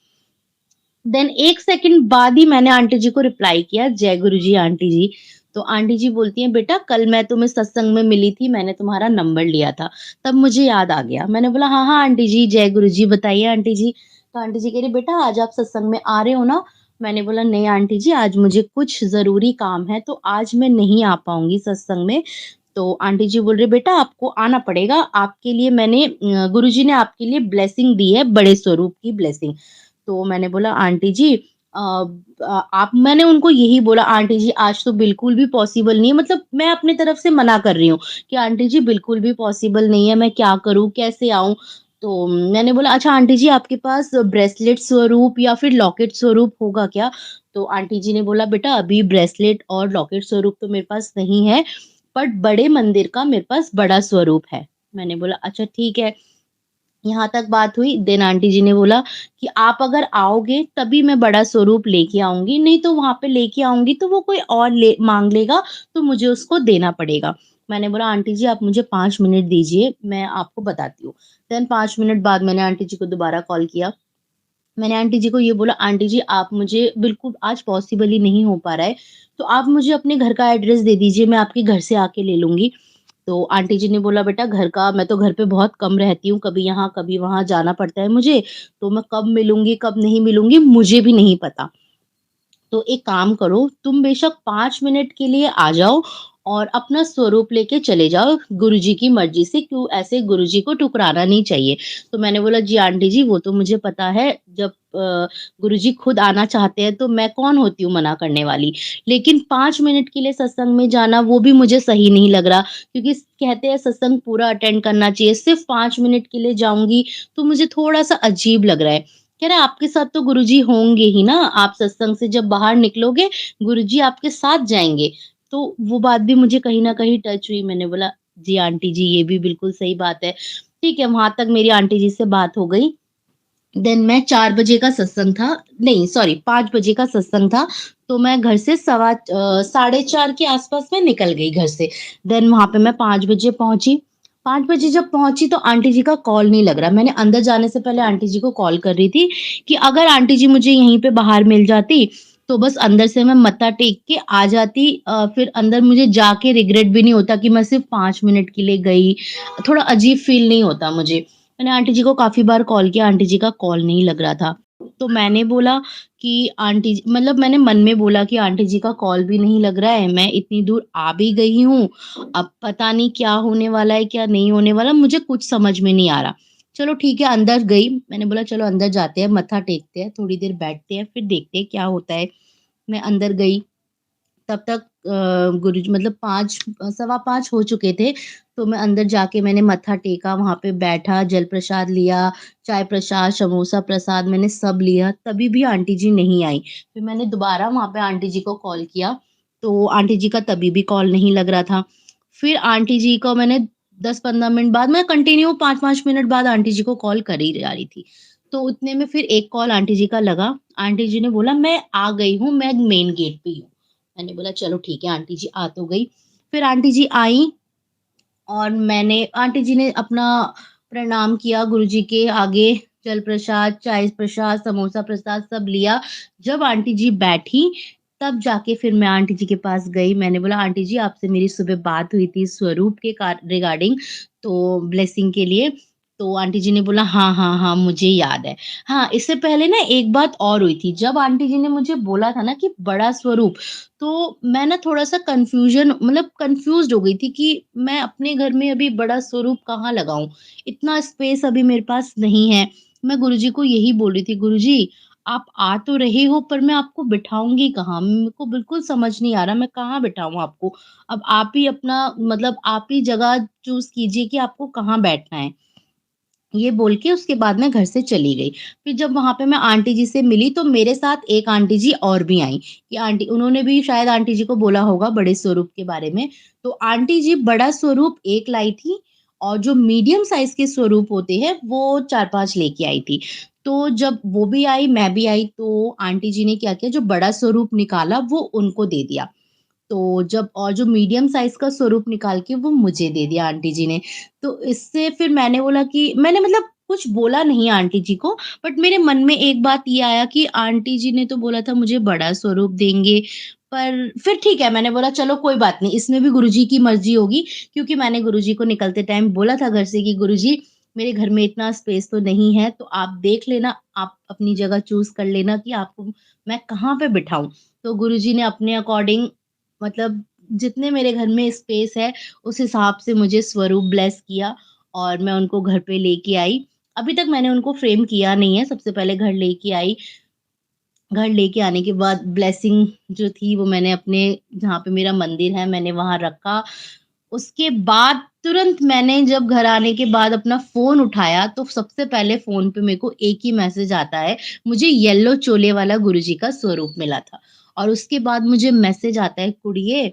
देन 1 सेकंड बाद ही मैंने आंटी जी को रिप्लाई किया, "जय गुरुजी आंटी जी।" तो आंटी जी बोलती हैं, "बेटा कल मैं तुम्हें सत्संग में मिली थी, मैंने तुम्हारा नंबर लिया था।" तब मुझे याद आ गया। मैंने बोला, "हाँ, हाँ आंटी जी, जय गुरुजी, बताइए आंटी जी।" तो आंटी जी कह रही, "बेटा आज आप सत्संग में आ रहे हो ना?" मैंने बोला, "नहीं आंटी जी, आज मुझे कुछ ज़रूरी काम है, तो आज मैं नहीं आ पाऊँगी सत्संग में।" तो आंटी जी बोल रही, "बेटा आपको आना पड़ेगा, आपके लिए मैंने गुरुजी ने आपके लिए ब्लेसिंग दी है, बड़े स्वरूप की ब्लेसिंग।" तो मैंने बोला आंटी जी आप मैंने उनको यही बोला, आंटी जी आज तो बिल्कुल भी पॉसिबल नहीं है, मतलब मैं अपनी तरफ से मना कर रही हूँ कि आंटी जी बिल्कुल भी पॉसिबल नहीं है, मैं क्या करूँ, कैसे आऊँ? तो मैंने बोला, "अच्छा आंटी जी, आपके पास ब्रेसलेट स्वरूप या फिर लॉकेट स्वरूप होगा क्या?" तो आंटी जी ने बोला, "बेटा अभी ब्रेसलेट और लॉकेट स्वरूप तो मेरे पास नहीं है, बट बड़े मंदिर का मेरे पास बड़ा स्वरूप है।" मैंने बोला, "अच्छा ठीक है।" यहाँ तक बात हुई। देन आंटी जी ने बोला कि आप अगर आओगे तभी मैं बड़ा स्वरूप लेके आऊँगी, नहीं तो वहाँ पे लेके आऊँगी तो वो कोई और ले माँग लेगा, तो मुझे उसको देना पड़ेगा। मैंने बोला, आंटी जी आप मुझे 5 मिनट दीजिए, मैं आपको बताती हूँ। देन 5 मिनट बाद मैंने आंटी जी को दोबारा कॉल किया। मैंने आंटी जी को ये बोला, आंटी जी आप मुझे बिल्कुल आज पॉसिबल ही नहीं हो पा रहा है, तो आप मुझे अपने घर का एड्रेस दे दीजिए, मैं आपके घर से आके ले लूँगी। तो आंटी जी ने बोला, बेटा घर का मैं तो घर पे बहुत कम रहती हूँ, कभी यहाँ कभी वहाँ जाना पड़ता है मुझे, तो मैं कब मिलूँगी, कब नहीं मिलूँगी मुझे भी नहीं पता। तो एक काम करो, तुम बेशक 5 मिनट के लिए आ जाओ और अपना स्वरूप लेके चले जाओ, गुरुजी की मर्ज़ी से, क्यों ऐसे गुरुजी को ठुकराना नहीं चाहिए। तो मैंने बोला, जी आंटी जी वो तो मुझे पता है, जब गुरुजी खुद आना चाहते हैं तो मैं कौन होती हूँ मना करने वाली। लेकिन 5 मिनट के लिए सत्संग में जाना वो भी मुझे सही नहीं लग रहा, क्योंकि कहते हैं सत्संग पूरा अटेंड करना चाहिए, सिर्फ़ 5 मिनट के लिए जाऊँगी तो मुझे थोड़ा-सा अजीब लग रहा है। कह रहा है आपके साथ तो गुरुजी होंगे ही ना, आप सत्संग से जब बाहर निकलोगे, गुरुजी आपके साथ जाएँगे। तो वो बात भी मुझे कहीं न कहीं टच हुई। मैंने बोला, जी आंटी जी ये भी बिल्कुल सही बात है। ठीक है, वहाँ तक मेरी आंटी जी से बात हो गई। देन मैं 4 बजे का सत्संग था, नहीं सॉरी 5 बजे का सत्संग था, तो मैं घर से साढ़े 4 के आस-पास मैं निकल गई घर से। देन वहाँ पे मैं 5 बजे पहुँची। 5 बजे जब पहुँची तो आंटी जी का कॉल नहीं लग रहा। मैंने अंदर जाने से पहले आंटी जी को कॉल कर रही थी कि अगर आंटी जी मुझे यहीं पे बाहर मिल जाती, तो बस अंदर से मैं मत्था टेक के आ जाती। फिर अंदर मुझे जाके रिग्रेट भी नहीं होता कि मैं सिर्फ़ 5 मिनट के लिए गई। थोड़ा अजीब फ़ील नहीं होता मुझे। मैंने आंटी जी को काफ़ी बार कॉल किया, आंटी जी का कॉल नहीं लग रहा था। तो मैंने बोला कि आंटी जी मतलब मैंने मन में बोला कि आंटी जी का कॉल भी नहीं लग रहा है, मैं इतनी दूर आ भी गई हूँ, अब पता नहीं क्या होने वाला है, क्या नहीं होने वाला, मुझे कुछ समझ में नहीं आ रहा। चलो ठीक है, अंदर गई, मैंने बोला चलो अंदर जाते हैं, मत्था टेकते हैं, थोड़ी देर बैठते हैं, फिर देखते हैं क्या होता है। मैं अंदर गई। तब तक गुरुजी मतलब 5 सवा 5 हो चुके थे, तो मैं अंदर जाके मैंने मत्था टेका, वहाँ पे बैठा, जल प्रसाद लिया, चाय प्रसाद, समोसा प्रसाद मैंने सब लिया, तभी भी आंटी जी नहीं आई। फिर मैंने दोबारा वहाँ पे आंटी जी को कॉल किया, तो आंटी जी का तभी भी कॉल नहीं लग रहा था। फिर आंटी जी को मैंने 10-15 मिनट बाद मैं कंटिन्यू 5-5 मिनट बाद आंटी जी को कॉल कर ही जा रही थी। तो उतने में फिर एक कॉल आंटी जी का लगा, आंटी जी ने बोला, "मैं आ गई हूँ, मैं मेन गेट पे ही हूँ।" मैंने बोला चलो ठीक है, आंटी जी आ तो गई। फिर आंटी जी आई और मैंने आंटी जी ने अपना प्रणाम किया गुरुजी के आगे, जल प्रसाद, चाय प्रसाद, समोसा प्रसाद सब लिया। जब आंटी जी बैठी, तब जाके फिर मैं आंटी जी के पास गई। मैंने बोला, "आंटी जी आपसे मेरी सुबह बात हुई थी स्वरूप के रिगार्डिंग, तो ब्लेसिंग के लिए।" तो आंटी जी ने बोला, "हाँ, हाँ, हाँ, मुझे याद है।" हाँ, इससे पहले ना एक बात और हुई थी। जब आंटी जी ने मुझे बोला था ना कि बड़ा स्वरूप, तो मैं ना थोड़ा-सा कन्फ्यूज़्ड हो गई थी कि मैं अपने घर में अभी बड़ा स्वरूप कहाँ लगाऊँ? इतना स्पेस अभी मेरे पास नहीं है। मैं गुरुजी को यही बोल रही थी, "गुरुजी, आप आ तो रहे हो पर मैं आपको बिठाऊँगी कहाँ? मेरे को बिल्कुल समझ नहीं आ रहा मैं कहाँ बिठाऊँ आपको? अब आप ही अपना मतलब आप ही जगह चूज़ कीजिए कि आपको कहाँ बैठना है।" ये बोल के उसके बाद मैं घर से चली गई। फिर जब वहाँ पे मैं आंटी जी से मिली तो मेरे साथ एक आंटी जी और भी आईं, कि आंटी उन्होंने भी शायद आंटी जी को बोला होगा बड़े स्वरूप के बारे में। तो आंटी जी बड़ा स्वरूप 1 लाई थी और जो मीडियम साइज़ के स्वरूप होते हैं वो 4-5 लेके आई थी। तो जब वो भी आई, मैं भी आई तो आंटी जी ने क्या किया, जो बड़ा स्वरूप निकाला वो उनको दे दिया। तो जब और जो मीडियम साइज़ का स्वरूप निकाल के वो मुझे दे दिया आंटी जी ने। तो इससे फिर मैंने बोला कि मैंने मतलब कुछ बोला नहीं आंटी जी को, बट मेरे मन में एक बात ये आया कि आंटी जी ने तो बोला था मुझे बड़ा स्वरूप देंगे, पर फिर ठीक है मैंने बोला चलो कोई बात नहीं, इसमें भी गुरुजी की मर्ज़ी होगी, क्योंकि मैंने गुरुजी को निकलते टाइम बोला था घर से कि गुरुजी मेरे घर में इतना स्पेस तो नहीं है, तो आप देख लेना, आप अपनी जगह चूज़ कर लेना कि आपको मैं कहाँ पे बिठाऊँ। तो गुरुजी ने अपने अकॉर्डिंग मतलब जितने मेरे घर में स्पेस है, उस हिसाब से मुझे स्वरूप ब्लेस किया और मैं उनको घर पे लेके आई। अभी तक मैंने उनको फ्रेम किया नहीं है, सबसे पहले घर लेके आई। घर लेके आने के बाद ब्लेसिंग जो थी वो मैंने अपने जहाँ पे मेरा मंदिर है मैंने वहाँ रखा। उसके बाद तुरंत मैंने जब घर आने के बाद अपना फ़ोन उठाया, तो सबसे पहले फ़ोन पे मेरे को एक ही मैसेज आता है, मुझे येलो चोले वाला गुरुजी का स्वरूप मिला था। और उसके बाद मुझे मैसेज आता है, "कुड़िए,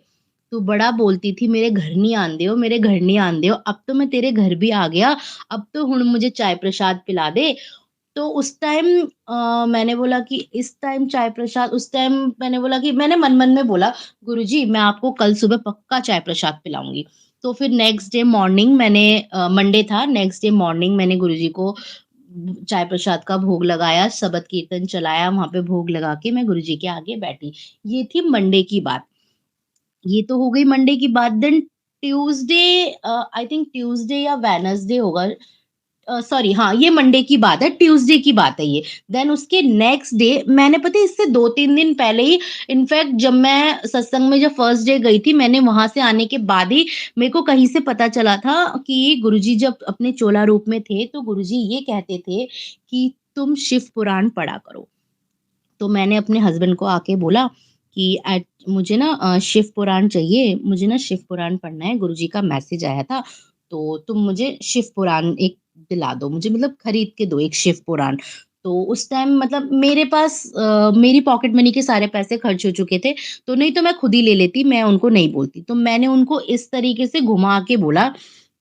तू बड़ा बोलती थी मेरे घर नहीं आंदे हो, मेरे घर नहीं आंदे हो, अब तो मैं तेरे घर भी आ गया, अब तो हुण मुझे चाय प्रसाद पिला दे।" तो उस टाइम मैंने बोला कि इस टाइम चाय प्रसाद, उस टाइम मैंने बोला कि मैंने मन-मन में बोला, "गुरुजी, मैं आपको कल सुबह पक्का चाय प्रसाद पिलाऊँगी।" तो फिर नेक्स्ट डे मॉर्निंग मैंने मंडे था, नेक्स्ट डे मॉर्निंग मैंने गुरुजी को चाय प्रसाद का भोग लगाया, शबद कीर्तन चलाया, वहाँ पे भोग लगा के मैं गुरुजी के आगे बैठी। ये थी मंडे की बात। ये तो हो गई मंडे की बात। Then Tuesday, I think Tuesday या वेडनेसडे होगा। सॉरी, हाँ, ये मंडे की बात है, ट्यूसडे की बात है ये। देन उसके नेक्स्ट डे मैंने, पता है, इससे 2-3 दिन पहले ही, इनफैक्ट जब मैं सत्संग में जब फर्स्ट डे गई थी, मैंने वहाँ से आने के बाद ही मेरे को कहीं से पता चला था कि गुरुजी जब अपने चोला रूप में थे, तो गुरुजी ये कहते थे कि तुम शिव पुराण पढ़ा करो। तो मैंने अपने हस्बैंड को आके बोला कि मुझे ना शिव पुराण चाहिए, मुझे ना शिव पुराण पढ़ना है, गुरुजी का मैसेज आया था, तो तुम मुझे शिव पुराण एक दिला दो, मुझे मतलब खरीद के दो एक शिव पुराण। तो उस टाइम मतलब मेरे पास मेरी पॉकेट मनी के सारे पैसे खर्च हो चुके थे, तो नहीं तो मैं खुद ही ले लेती, मैं उनको नहीं बोलती। तो मैंने उनको इस तरीके से घुमा के बोला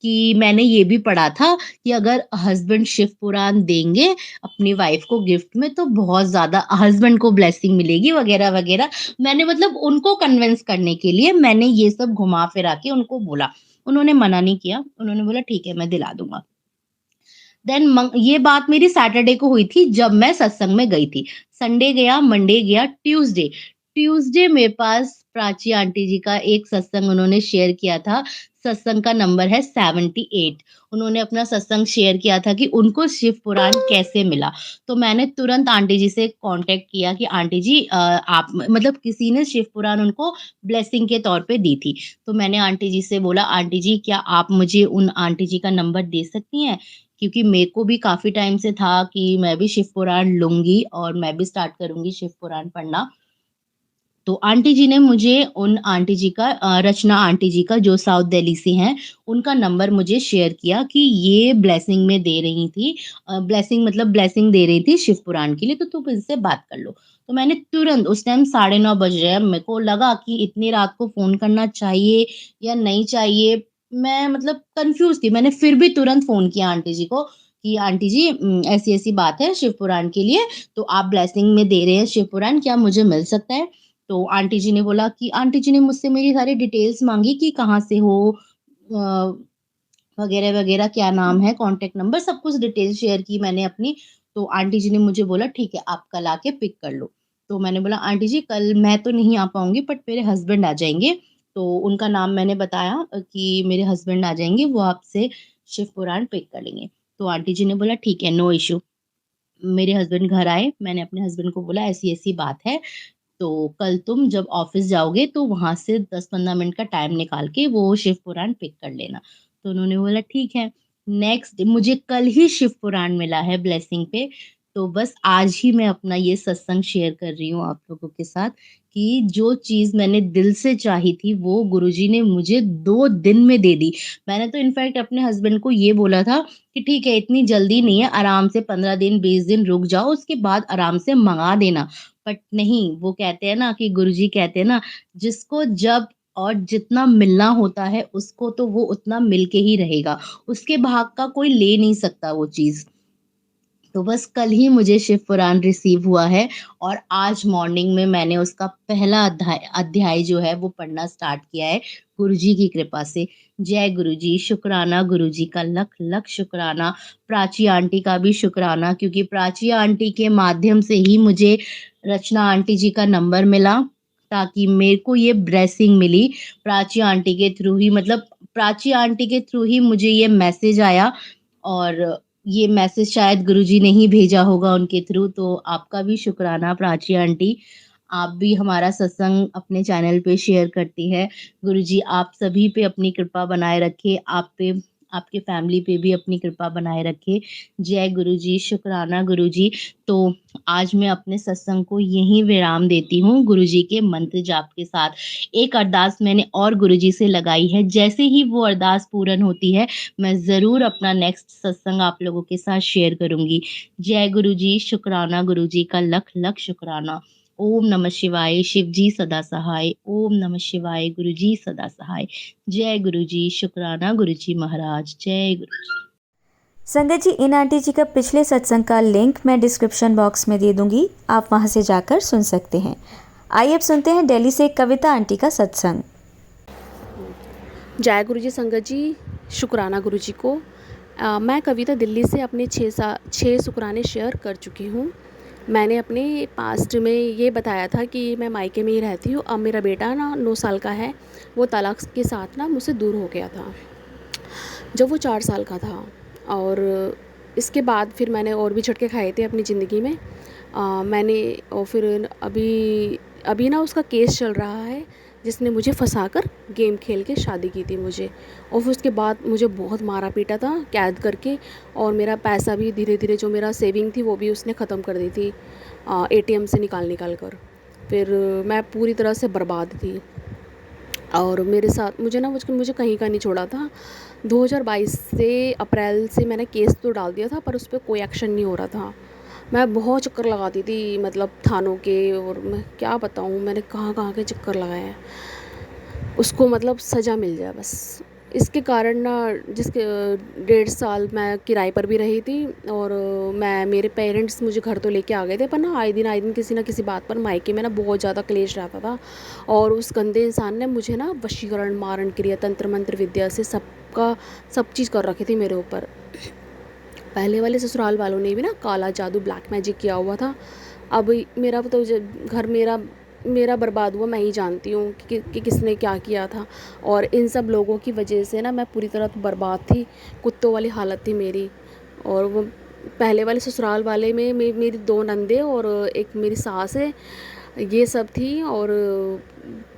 कि मैंने ये भी पढ़ा था कि अगर हस्बैंड शिव पुराण देंगे अपनी वाइफ को गिफ्ट में, तो बहुत ज़्यादा हस्बैंड को ब्लेसिंग मिलेगी वगैरह-वगैरह। मैंने मतलब उनको कन्विंस करने के लिए मैंने ये सब घुमा-फिरा के उनको बोला। उन्होंने मना नहीं किया, उन्होंने बोला ठीक है, मैं दिला दूँगा। देन ये बात मेरी सैटरडे को हुई थी जब मैं सत्संग में गई थी। संडे गया, मंडे गया, ट्यूसडे, ट्यूसडे मेरे पास प्राची आंटी जी का एक सत्संग उन्होंने शेयर किया था। सत्संग का नंबर है 78। उन्होंने अपना सत्संग शेयर किया था कि उनको शिव पुराण कैसे मिला। तो मैंने तुरंत आंटी जी से कॉन्टैक्ट किया कि आंटी जी, आप मतलब किसी ने शिव पुराण उनको ब्लेसिंग के तौर पे दी थी। तो मैंने आंटी जी से बोला, "आंटी जी, क्या आप मुझे उन आंटी जी का नंबर दे सकती हैं?" क्योंकि मेरे को भी काफ़ी टाइम से था कि मैं भी शिव पुराण लूँगी और मैं भी स्टार्ट करूँगी शिव पुराण पढ़ना। तो आंटी जी ने मुझे उन आंटी जी का, रचना आंटी जी का, जो साउथ दिल्ली से हैं, उनका नंबर मुझे शेयर किया कि ये ब्लेसिंग में दे रही थी, ब्लेसिंग मतलब ब्लेसिंग दे रही थी शिव पुराण के लिए, तो तुम इनसे बात कर लो। तो मैंने तुरंत, उस टाइम 9:30 बज रहे हैं, मेरे को लगा कि इतनी रात को फ़ोन करना चाहिए या नहीं चाहिए? मैं मतलब कन्फ्यूज़ थी। मैंने फिर भी तुरंत फ़ोन किया आंटी जी को कि आंटी जी, ऐसी-ऐसी बात है शिव पुराण के लिए, तो आप ब्लेसिंग में दे रहे हैं शिव पुराण, क्या मुझे मिल सकता है? तो आंटी जी ने बोला कि आंटी जी ने मुझसे मेरी सारी डिटेल्स माँगी कि कहाँ से हो, वगैरह-वगैरह, क्या नाम है, कॉन्टैक्ट नंबर, सब कुछ डिटेल शेयर की मैंने अपनी। तो आंटी जी ने मुझे बोला, "ठीक है, आप कल आके पिक कर लो।" तो मैंने बोला, "आंटी जी, कल मैं तो नहीं आ पाऊँगी, बट मेरे हस्बैंड आ जाएँगे।" तो उनका नाम मैंने बताया कि मेरे हस्बैंड आ जाएँगे, वो आपसे शिव पुराण पिक कर लेंगे। तो आंटी जी ने बोला, "ठीक है, नो इश्यू।" मेरे हस्बैंड घर आए, मैंने अपने हस्बैंड को बोला, "ऐसी-ऐसी बात है, तो कल तुम जब ऑफ़िस जाओगे तो वहाँ से 10-15 मिनट का टाइम निकाल के वो शिव पुराण पिक कर लेना।" तो उन्होंने बोला ठीक है। नेक्स्ट डे मुझे कल ही शिव पुराण मिला है ब्लेसिंग पे, तो बस आज ही मैं अपना ये सत्संग शेयर कर रही हूँ आप लोगों के साथ कि जो चीज़ मैंने दिल से चाही थी वो गुरुजी ने मुझे 2 दिन में दे दी। मैंने तो इनफैक्ट अपने हस्बैंड को ये बोला था कि ठीक है, इतनी जल्दी नहीं है, आराम से 15 दिन 20 दिन रुक जाओ, उसके बाद आराम से मँगा देना। बट नहीं, वो कहते हैं ना कि गुरुजी कहते हैं ना, जिसको जब और जितना मिलना होता है उसको तो वो उतना मिल के ही रहेगा। उसके भाग का कोई ले नहीं सकता वो चीज़। तो बस कल ही मुझे शिव पुराण रिसीव हुआ है और आज मॉर्निंग में मैंने उसका पहला अध्याय अध्याय जो है वो पढ़ना स्टार्ट किया है, गुरुजी की कृपा से। जय गुरुजी, शुक्राना गुरुजी का लख-लख शुक्राना, प्राची आंटी का भी शुक्राना, क्योंकि प्राची आंटी के माध्यम से ही मुझे रचना आंटी जी का नंबर मिला, ताकि मेरे को ये ब्लेसिंग मिली। प्राची आंटी के थ्रू ही, मतलब प्राची आंटी के थ्रू ही मुझे ये मैसेज आया, और ये मैसेज शायद गुरुजी ने ही भेजा होगा उनके थ्रू। तो आपका भी शुक्राना प्राची आंटी, आप भी हमारा सत्संग अपने चैनल पे शेयर करती है। गुरुजी आप सभी पे अपनी कृपा बनाए रखे, आप पे आपके फैमिली पे भी अपनी कृपा बनाए रखे। जय गुरु जी, शुक्राना गुरु जी। तो आज मैं अपने सत्संग को यहीं विराम देती हूँ गुरु जी के मंत्र जाप के साथ। एक अरदास मैंने और गुरु जी से लगाई है, जैसे ही वो अरदास पूर्ण होती है, मैं ज़रूर अपना नेक्स्ट सत्संग आप लोगों के साथ शेयर करूँगी। जय गुरु जी, शुक्राना गुरु जी का लख लख शुक्राना। ओम नमः शिवाय, शिव जी सदा सहाय। ओम नमः शिवाय, गुरु जी सदा सहाय। जय गुरु जी, शुक्राना गुरु जी महाराज। जय गुरु जी। संगत जी, इन आंटी जी का पिछले सत्संग का लिंक मैं डिस्क्रिप्शन बॉक्स में दे दूंगी, आप वहां से जाकर सुन सकते हैं। आइए अब सुनते हैं दिल्ली से कविता आंटी का सत्संग। जय गुरु जी संगत जी, शुक्राना गुरु जी को। मैं कविता दिल्ली से अपने 6 शुक्राने शेयर कर चुकी हूँ। मैंने अपने पास्ट में ये बताया था कि मैं मायके में ही रहती हूँ। अब मेरा बेटा ना 9 साल का है, वो तलाक के साथ ना मुझसे दूर हो गया था जब वो 4 साल का था। और इसके बाद फिर मैंने और भी झटके खाए थे अपनी ज़िंदगी में। मैंने और फिर अभी ना उसका केस चल रहा है, जिसने मुझे फंसाकर गेम खेल के शादी की थी मुझे। और फिर उसके बाद मुझे बहुत मारा पीटा था कैद करके, और मेरा पैसा भी धीरे धीरे जो मेरा सेविंग थी वो भी उसने ख़त्म कर दी थी एटीएम से निकाल कर। फिर मैं पूरी तरह से बर्बाद थी। और मेरे साथ मुझे कहीं का नहीं छोड़ा था। 2022 से अप्रैल से मैंने केस तो डाल दिया था, पर उस पर कोई एक्शन नहीं हो रहा था। मैं बहुत चक्कर लगाती थी, मतलब थानों के, और मैं क्या बताऊँ मैंने कहाँ के चक्कर लगाए हैं। उसको मतलब सज़ा मिल जाए बस। इसके कारण ना जिसके 1.5 साल मैं किराए पर भी रही थी। और मेरे पेरेंट्स मुझे घर तो लेके आ गए थे, पर ना आए दिन किसी ना किसी बात पर मायके में ना बहुत ज़्यादा क्लेश रहता था। और उस गंदे इंसान ने मुझे ना वशीकरण, मारण क्रिया, तंत्र मंत्र विद्या से सब चीज़ कर रखी थी मेरे ऊपर। पहले वाले ससुराल वालों ने भी ना काला जादू, ब्लैक मैजिक किया हुआ था। अब मेरा तो घर मेरा बर्बाद हुआ, मैं ही जानती हूँ कि किसने क्या किया था। और इन सब लोगों की वजह से ना मैं पूरी तरह बर्बाद थी, कुत्तों वाली हालत थी मेरी। और वो पहले वाले ससुराल वाले में मेरी 2 नंदे और एक मेरी सास है, ये सब थी। और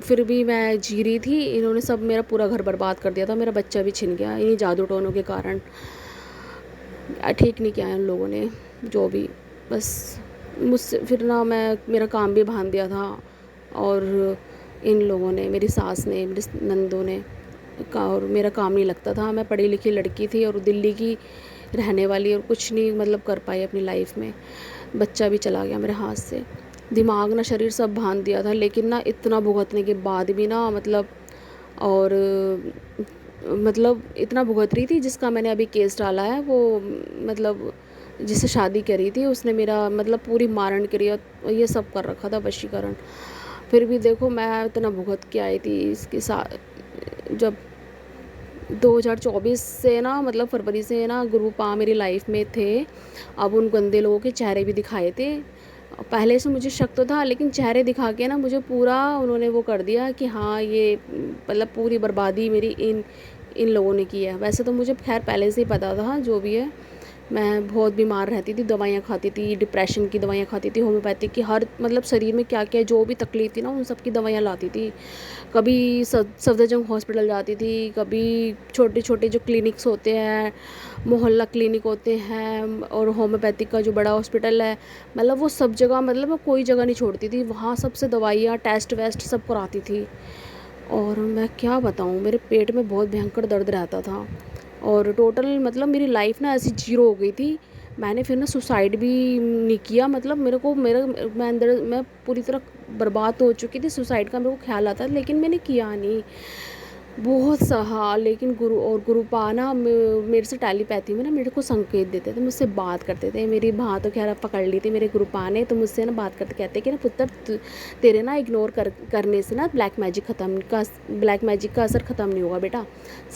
फिर भी मैं जी रही थी। इन्होंने सब मेरा पूरा घर बर्बाद कर दिया था, मेरा बच्चा भी छिन गया इन्हीं जादू टोनों के कारण। ठीक नहीं किया इन लोगों ने, जो भी। बस मुझसे फिर ना मेरा काम भी बांध दिया था। और इन लोगों ने, मेरी सास ने, मेरी नंदों ने और मेरा काम नहीं लगता था। मैं पढ़ी लिखी लड़की थी और दिल्ली की रहने वाली, और कुछ नहीं मतलब कर पाई अपनी लाइफ में। बच्चा भी चला गया मेरे हाथ से। दिमाग ना शरीर सब बांध दिया था, लेकिन ना इतना भुगतने के बाद भी ना और इतना भुगत रही थी। जिसका मैंने अभी केस डाला है वो जिससे शादी करी थी उसने मेरा पूरी मारण क्रिया ये सब कर रखा था, वशीकरण। फिर भी देखो मैं इतना भुगत के आई थी इसके साथ। जब 2024 से ना फरवरी से ना गुरुपा मेरी लाइफ में थे। अब उन गंदे लोगों के चेहरे भी दिखाए थे। पहले से मुझे शक तो था, लेकिन चेहरे दिखा के ना मुझे पूरा उन्होंने वो कर दिया कि हाँ ये पूरी बर्बादी मेरी इन लोगों ने की है। वैसे तो मुझे खैर पहले से ही पता था जो भी है। मैं बहुत बीमार रहती थी, दवाइयाँ खाती थी, डिप्रेशन की दवाइयाँ खाती थी, होम्योपैथिक की, हर शरीर में क्या क्या जो भी तकलीफ़ थी ना उन सब की दवाइयाँ लाती थी। कभी सफदरजंग हॉस्पिटल जाती थी, कभी छोटे छोटे जो क्लिनिक्स होते हैं, मोहल्ला क्लिनिक होते हैं, और होम्योपैथिक का जो बड़ा हॉस्पिटल है, वो सब जगह मैं कोई जगह नहीं छोड़ती थी। वहाँ सबसे दवाइयाँ, टेस्ट वेस्ट सब कराती थी। और मैं क्या बताऊँ, मेरे पेट में बहुत भयंकर दर्द रहता था। और टोटल मेरी लाइफ ना ऐसी जीरो हो गई थी। मैंने फिर ना सुसाइड भी नहीं किया। मैं पूरी तरह बर्बाद हो चुकी थी। सुसाइड का मेरे को ख्याल आता, लेकिन मैंने किया नहीं। बहुत सहा, लेकिन गुरुपा ना मेरे से टेलीपैथी में ना मेरे को संकेत देते थे, मुझसे बात करते थे। मेरी बात तो खैर पकड़ ली थी मेरे गुरुपा ने, तो मुझसे ना बात करते कहते कि ना पुत्र तेरे ना इग्नोर करने से ना ब्लैक मैजिक का असर ख़त्म नहीं होगा बेटा।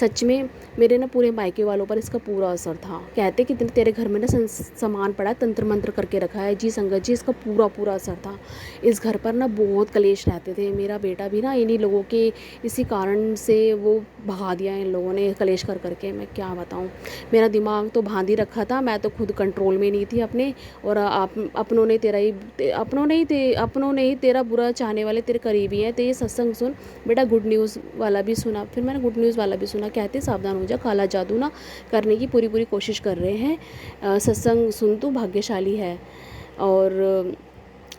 सच में मेरे ना पूरे मायके वालों पर इसका पूरा असर था। कहते कि तेरे घर में ना सामान पड़ा, तंत्र मंत्र करके रखा है। जी संगत जी, इसका पूरा असर था। इस घर पर ना बहुत कलेश रहते थे। मेरा बेटा भी ना इन्हीं लोगों के इसी कारण से वो भगा दिया इन लोगों ने कलेश कर करके। मैं क्या बताऊँ, मेरा दिमाग तो बांध ही रखा था, मैं तो खुद कंट्रोल में नहीं थी अपने। और अपनों ने अपनों ने ही तेरा बुरा चाहने वाले तेरे करीबी हैं। तो ये सत्संग सुन बेटा, गुड न्यूज़ वाला भी सुना। फिर मैंने गुड न्यूज़ वाला भी सुना। कहते सावधान हो जा, काला जादू ना करने की पूरी कोशिश कर रहे हैं। सत्संग सुन, तू भाग्यशाली है। और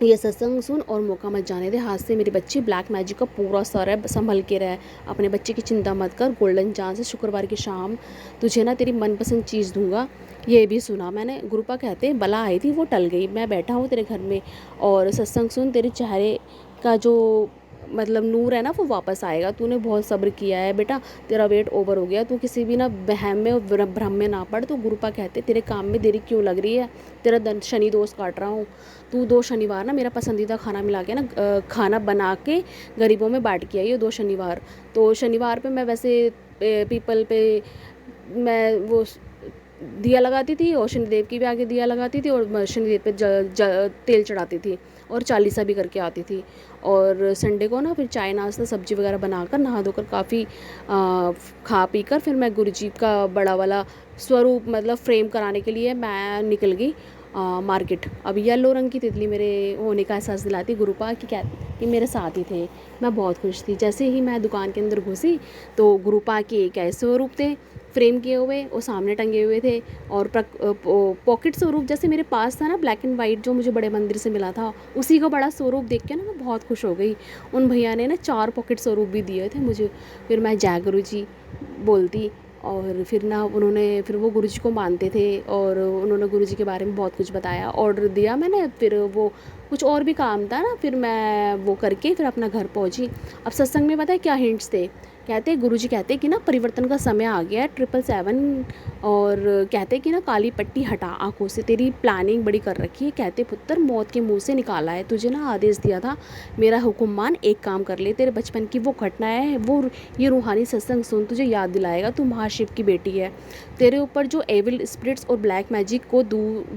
ये सत्संग सुन और मौका मत जाने दे हाथ से। मेरी बच्ची ब्लैक मैजिक का पूरा सर है, संभल के रह। अपने बच्चे की चिंता मत कर। गोल्डन चांस है, शुक्रवार की शाम तुझे ना तेरी मनपसंद चीज़ दूंगा। ये भी सुना मैंने। गुरुपा कहते हैं बला आई थी वो टल गई, मैं बैठा हूँ तेरे घर में। और सत्संग सुन, तेरे चेहरे का जो मतलब नूर है ना वो वापस आएगा। तूने बहुत सब्र किया है बेटा, तेरा वेट ओवर हो गया। तू किसी भी ना वहम में और भ्रम में ना पड़। तो गुरुपा कहते तेरे काम में देरी क्यों लग रही है, तेरा शनि दोष काट रहा हूँ। तू 2 शनिवार ना मेरा पसंदीदा खाना मिला के ना खाना बना के गरीबों में बांट के आई हो 2 शनिवार। तो शनिवार पे मैं वैसे पीपल पे मैं वो दिया लगाती थी और शनिदेव की भी आगे दिया लगाती थी और शनिदेव पे तेल चढ़ाती थी और चालीसा भी करके आती थी। और संडे को ना फिर चाय नाश्ता सब्जी वगैरह बनाकर नहा धोकर काफ़ी खा पी कर फिर मैं गुरुजी का बड़ा वाला स्वरूप मतलब फ्रेम कराने के लिए मैं निकल गई मार्केट। अब येलो रंग की तितली मेरे होने का एहसास दिलाती गुरुपा कि मेरे साथ ही थे। मैं बहुत खुश थी। जैसे ही मैं दुकान के अंदर घुसी तो गुरुपा के एक ऐसे स्वरूप थे फ्रेम किए हुए, वो सामने टंगे हुए थे। और पॉकेट स्वरूप जैसे मेरे पास था ना ब्लैक एंड वाइट जो मुझे बड़े मंदिर से मिला था, उसी का बड़ा स्वरूप देख के ना मैं बहुत खुश हो गई। उन भैया ने ना 4 पॉकेट स्वरूप भी दिए थे मुझे। फिर मैं जय गुरु जी बोलती और फिर ना उन्होंने फिर वो गुरुजी को मानते थे और उन्होंने गुरुजी के बारे में बहुत कुछ बताया। ऑर्डर दिया मैंने, फिर वो कुछ और भी काम था ना, फिर मैं वो करके फिर अपना घर पहुंची। अब सत्संग में पता है क्या हिंट्स थे। कहते गुरुजी कहते कि ना परिवर्तन का समय आ गया है 777। और कहते कि ना काली पट्टी हटा आंखों से, तेरी प्लानिंग बड़ी कर रखी है। कहते पुत्र मौत के मुंह से निकाला है तुझे ना, आदेश दिया था मेरा हुक्म मान, एक काम कर ले, तेरे बचपन की वो घटना है वो ये रूहानी सत्संग सुन तुझे याद दिलाएगा। तू महाशिव की बेटी है, तेरे ऊपर जो एविल स्पिरिट्स और ब्लैक मैजिक को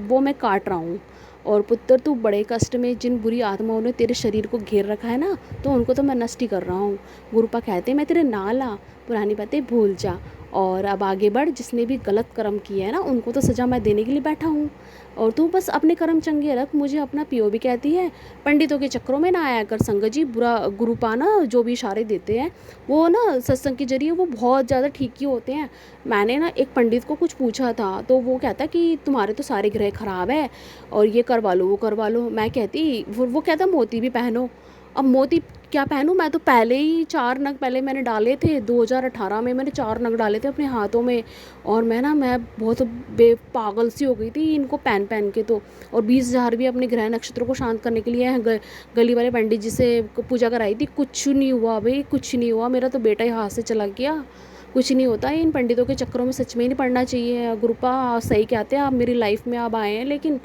वो मैं काट रहा हूँ। और पुत्र तू बड़े कष्ट में जिन बुरी आत्माओं ने तेरे शरीर को घेर रखा है ना, तो उनको तो मैं नष्ट ही कर रहा हूँ। गुरुपा कहते मैं तेरे नाला पुरानी बातें भूल जा और अब आगे बढ़। जिसने भी गलत कर्म किया है ना उनको तो सज़ा मैं देने के लिए बैठा हूँ और तू बस अपने कर्म चंगे रख। मुझे अपना पियो भी कहती है पंडितों के चक्रों में ना आया कर संगत जी। बुरा गुरुपा ना जो भी इशारे देते हैं वो ना सत्संग के जरिए वो बहुत ज़्यादा ठीक ही होते हैं। मैंने ना एक पंडित को कुछ पूछा था तो वो कहता कि तुम्हारे तो सारे ग्रह ख़राब है और ये करवा लो वो करवा लो। मैं कहती वो कहता मोती भी पहनो। अब मोती क्या पहनूं, मैं तो पहले ही 4 नग पहले मैंने डाले थे। 2018 में मैंने 4 नग डाले थे अपने हाथों में और मैं बहुत पागल सी हो गई थी इनको पहन के तो। और 20,000 भी अपने ग्रह नक्षत्रों को शांत करने के लिए गली वाले पंडित जी से पूजा कराई थी। कुछ नहीं हुआ भाई, कुछ नहीं हुआ। मेरा तो बेटा ही हाथ से चला गया। कुछ नहीं होता है, इन पंडितों के चक्करों में सच में ही नहीं पड़ना चाहिए। गुरुपा सही कहते हैं, आप मेरी लाइफ में आप आए हैं, लेकिन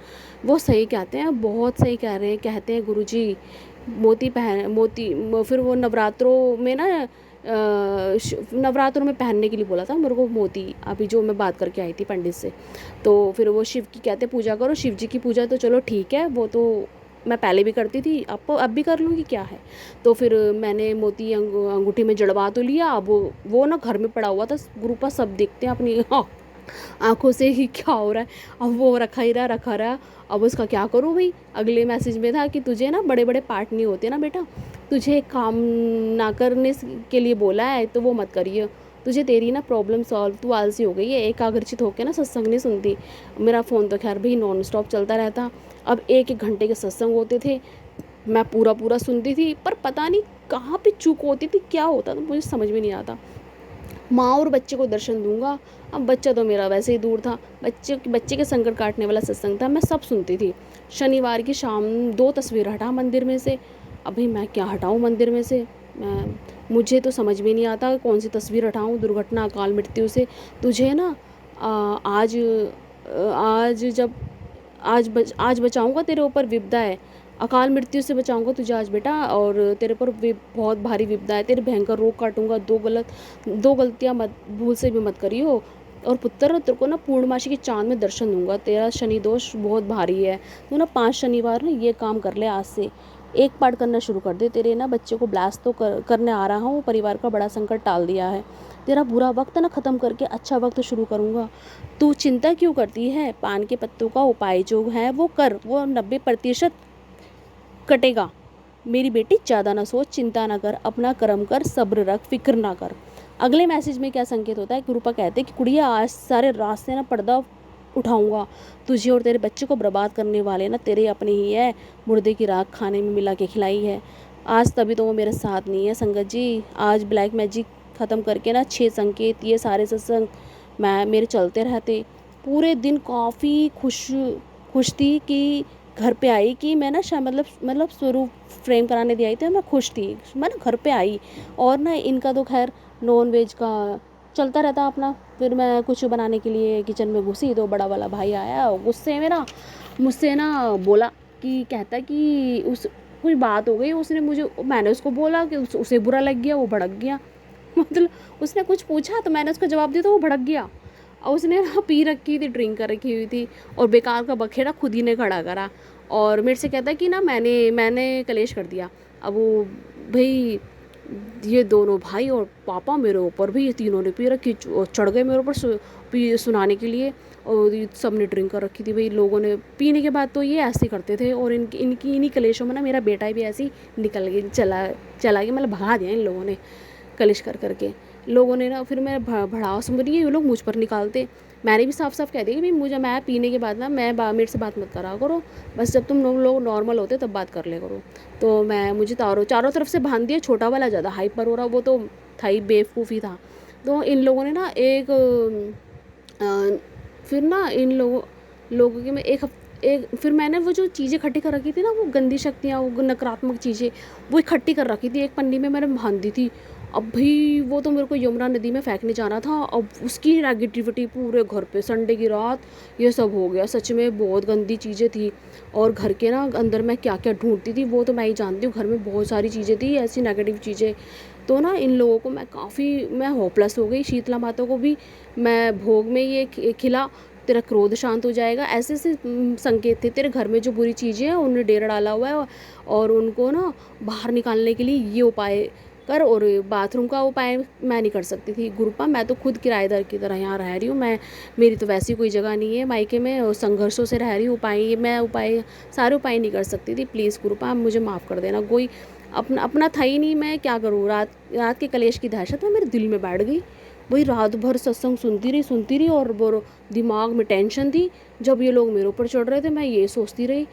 वो सही कहते हैं, बहुत सही कह रहे हैं। कहते हैं गुरुजी फिर वो नवरात्रों में ना नवरात्रों में पहनने के लिए बोला था मेरे को मोती, अभी जो मैं बात करके आई थी पंडित से। तो फिर वो शिव की कहते पूजा करो। शिव जी की पूजा तो चलो ठीक है, वो तो मैं पहले भी करती थी, अब भी कर लूँगी क्या है। तो फिर मैंने मोती अंगूठी में जड़वा तो लिया। अब वो ना घर में पड़ा हुआ था। गुरुपा सब देखते हैं अपनी आंखों से ही क्या हो रहा है। अब वो रखा रहा। अब उसका क्या करूँ भाई। अगले मैसेज में था कि तुझे ना बड़े बड़े पार्ट नहीं होते ना बेटा, तुझे काम ना करने के लिए बोला है तो वो मत करिए। तुझे तेरी ना प्रॉब्लम सॉल्व, तू आलसी हो गई है, एकाग्रचित होकर ना सत्संग नहीं सुनती। मेरा फ़ोन तो खैर भाई नॉन स्टॉप चलता रहता। अब 1-1 घंटे के सत्संग होते थे, मैं पूरा सुनती थी, पर पता नहीं कहाँ पे चूक होती थी, क्या होता तो मुझे समझ में नहीं आता। माँ और बच्चे को दर्शन दूंगा। अब बच्चा तो मेरा वैसे ही दूर था। बच्चे के संकट काटने वाला सत्संग था, मैं सब सुनती थी। शनिवार की शाम 2 तस्वीर हटा मंदिर में से। अभी मैं क्या हटाऊँ मंदिर में से, मुझे तो समझ में नहीं आता कौन सी तस्वीर हटाऊँ। दुर्घटना अकाल मृत्यु से तुझे ना आज बचाऊँगा, तेरे ऊपर विपदा है। अकाल मृत्यु से बचाऊंगा तुझे आज बेटा, और तेरे पर बहुत भारी विपदा है। तेरे भयंकर रोग काटूंगा। 2 गलतियां मत भूल से भी मत करियो। और पुत्र तेरे को ना पूर्णमासी के चाँद में दर्शन दूंगा, तेरा शनि दोष बहुत भारी है, तू ना 5 शनिवार ना ये काम कर ले, आज से एक पाठ करना शुरू कर दे। तेरे ना बच्चे को ब्लास्ट तो करने आ रहा हूँ, परिवार का बड़ा संकट टाल दिया है, तेरा बुरा वक्त ना ख़त्म करके अच्छा वक्त शुरू करूँगा। तू चिंता क्यों करती है, पान के पत्तों का उपाय जो है वो कर, वो 90% कटेगा। मेरी बेटी ज़्यादा ना सोच, चिंता ना कर, अपना कर्म कर, सब्र रख, फिक्र ना कर। अगले मैसेज में क्या संकेत होता है, गुरुपा कहते हैं कि कुड़िया आज सारे रास्ते ना पर्दा उठाऊंगा, तुझे और तेरे बच्चे को बर्बाद करने वाले ना तेरे अपने ही है, मुर्दे की राख खाने में मिला के खिलाई है आज, तभी तो वो मेरे साथ नहीं है। संगत जी आज ब्लैक मैजिक ख़त्म करके ना 6 संकेत ये सारे सत्संग मैं मेरे चलते रहते। पूरे दिन काफ़ी खुश थी कि घर पे आई, कि मैं ना शायद मतलब स्वरूप फ्रेम कराने दी आई थी, मैं खुश थी, मैं ना घर पे आई और ना इनका तो खैर नॉन वेज का चलता रहता अपना। फिर मैं कुछ बनाने के लिए किचन में घुसी तो बड़ा वाला भाई आया, गुस्से मेरा मुझसे ना बोला कि कहता कि उस कुछ बात हो गई, उसने मुझे, मैंने उसको बोला कि उसे बुरा लग गया, वो भड़क गया। मतलब उसने कुछ पूछा तो मैंने उसको जवाब दिया तो वो भड़क गया, और उसने ना पी रखी थी, ड्रिंक कर रखी हुई थी, और बेकार का बखेड़ा खुद ही ने खड़ा करा और मेरे से कहता कि ना मैंने कलेश कर दिया। अब वो भाई ये दोनों भाई और पापा मेरे ऊपर भी, ये तीनों ने पी रखी, चढ़ गए मेरे ऊपर सुनाने के लिए, और सब ने ड्रिंक कर रखी थी। भाई लोगों ने पीने के बाद तो ये ऐसे करते थे, और इनकी इन्हीं कलेशों में ना मेरा बेटा भी ऐसे ही निकल गया, चला गया, मतलब भगा दिया इन लोगों ने कलेश कर करके। लोगों ने ना फिर मैं भड़ास समझ रही है, ये लोग मुझ पर निकालते। मैंने भी साफ साफ कह दिया कि भाई मैं पीने के बाद ना मेरे से बात मत करा करो, बस जब तुम लोग नॉर्मल होते तब बात कर ले करो। तो मुझे चारों तरफ से बांध दिया, छोटा वाला ज़्यादा हाइपर हो रहा, वो तो था ही, बेवकूफ़ी था। तो इन लोगों ने ना फिर ना इन लोगों के में एक फिर मैंने वो जो चीज़ें इकट्ठी कर रखी थी ना, वो गंदी शक्तियाँ, वो नकारात्मक चीज़ें वो इकट्ठी कर रखी थी, एक पन्नी में मैंने बांध दी थी। अब भाई वो तो मेरे को यमुना नदी में फेंकने जाना था, अब उसकी नेगेटिविटी पूरे घर पे, संडे की रात ये सब हो गया। सच में बहुत गंदी चीज़ें थी, और घर के ना अंदर मैं क्या क्या ढूंढती थी वो तो मैं ही जानती हूँ, घर में बहुत सारी चीज़ें थी ऐसी नेगेटिव चीज़ें। तो ना इन लोगों को मैं होपलेस हो गई। शीतला माता को भी मैं भोग में ये खिला, तेरा क्रोध शांत हो जाएगा, ऐसे ऐसे संकेत थे। तेरे घर में जो बुरी चीज़ें हैं उन्हें डेरा डाला हुआ है, और उनको ना बाहर निकालने के लिए ये उपाय कर, और बाथरूम का उपाय मैं नहीं कर सकती थी। गुरुपा मैं तो खुद किराएदार की तरह यहाँ रह रही हूँ, मेरी तो वैसी कोई जगह नहीं है मायके में, और संघर्षों से रह रही हूँ। सारे उपाय नहीं कर सकती थी, प्लीज़ गुरुपा मुझे माफ़ कर देना। कोई अपना था ही नहीं, मैं क्या करूँ। रात के कलेश की दहशत में मेरे दिल में बैठ गई। वही रात भर सत्संग सुनती रही, और वो दिमाग में टेंशन थी। जब ये लोग मेरे ऊपर चढ़ रहे थे मैं ये सोचती रही।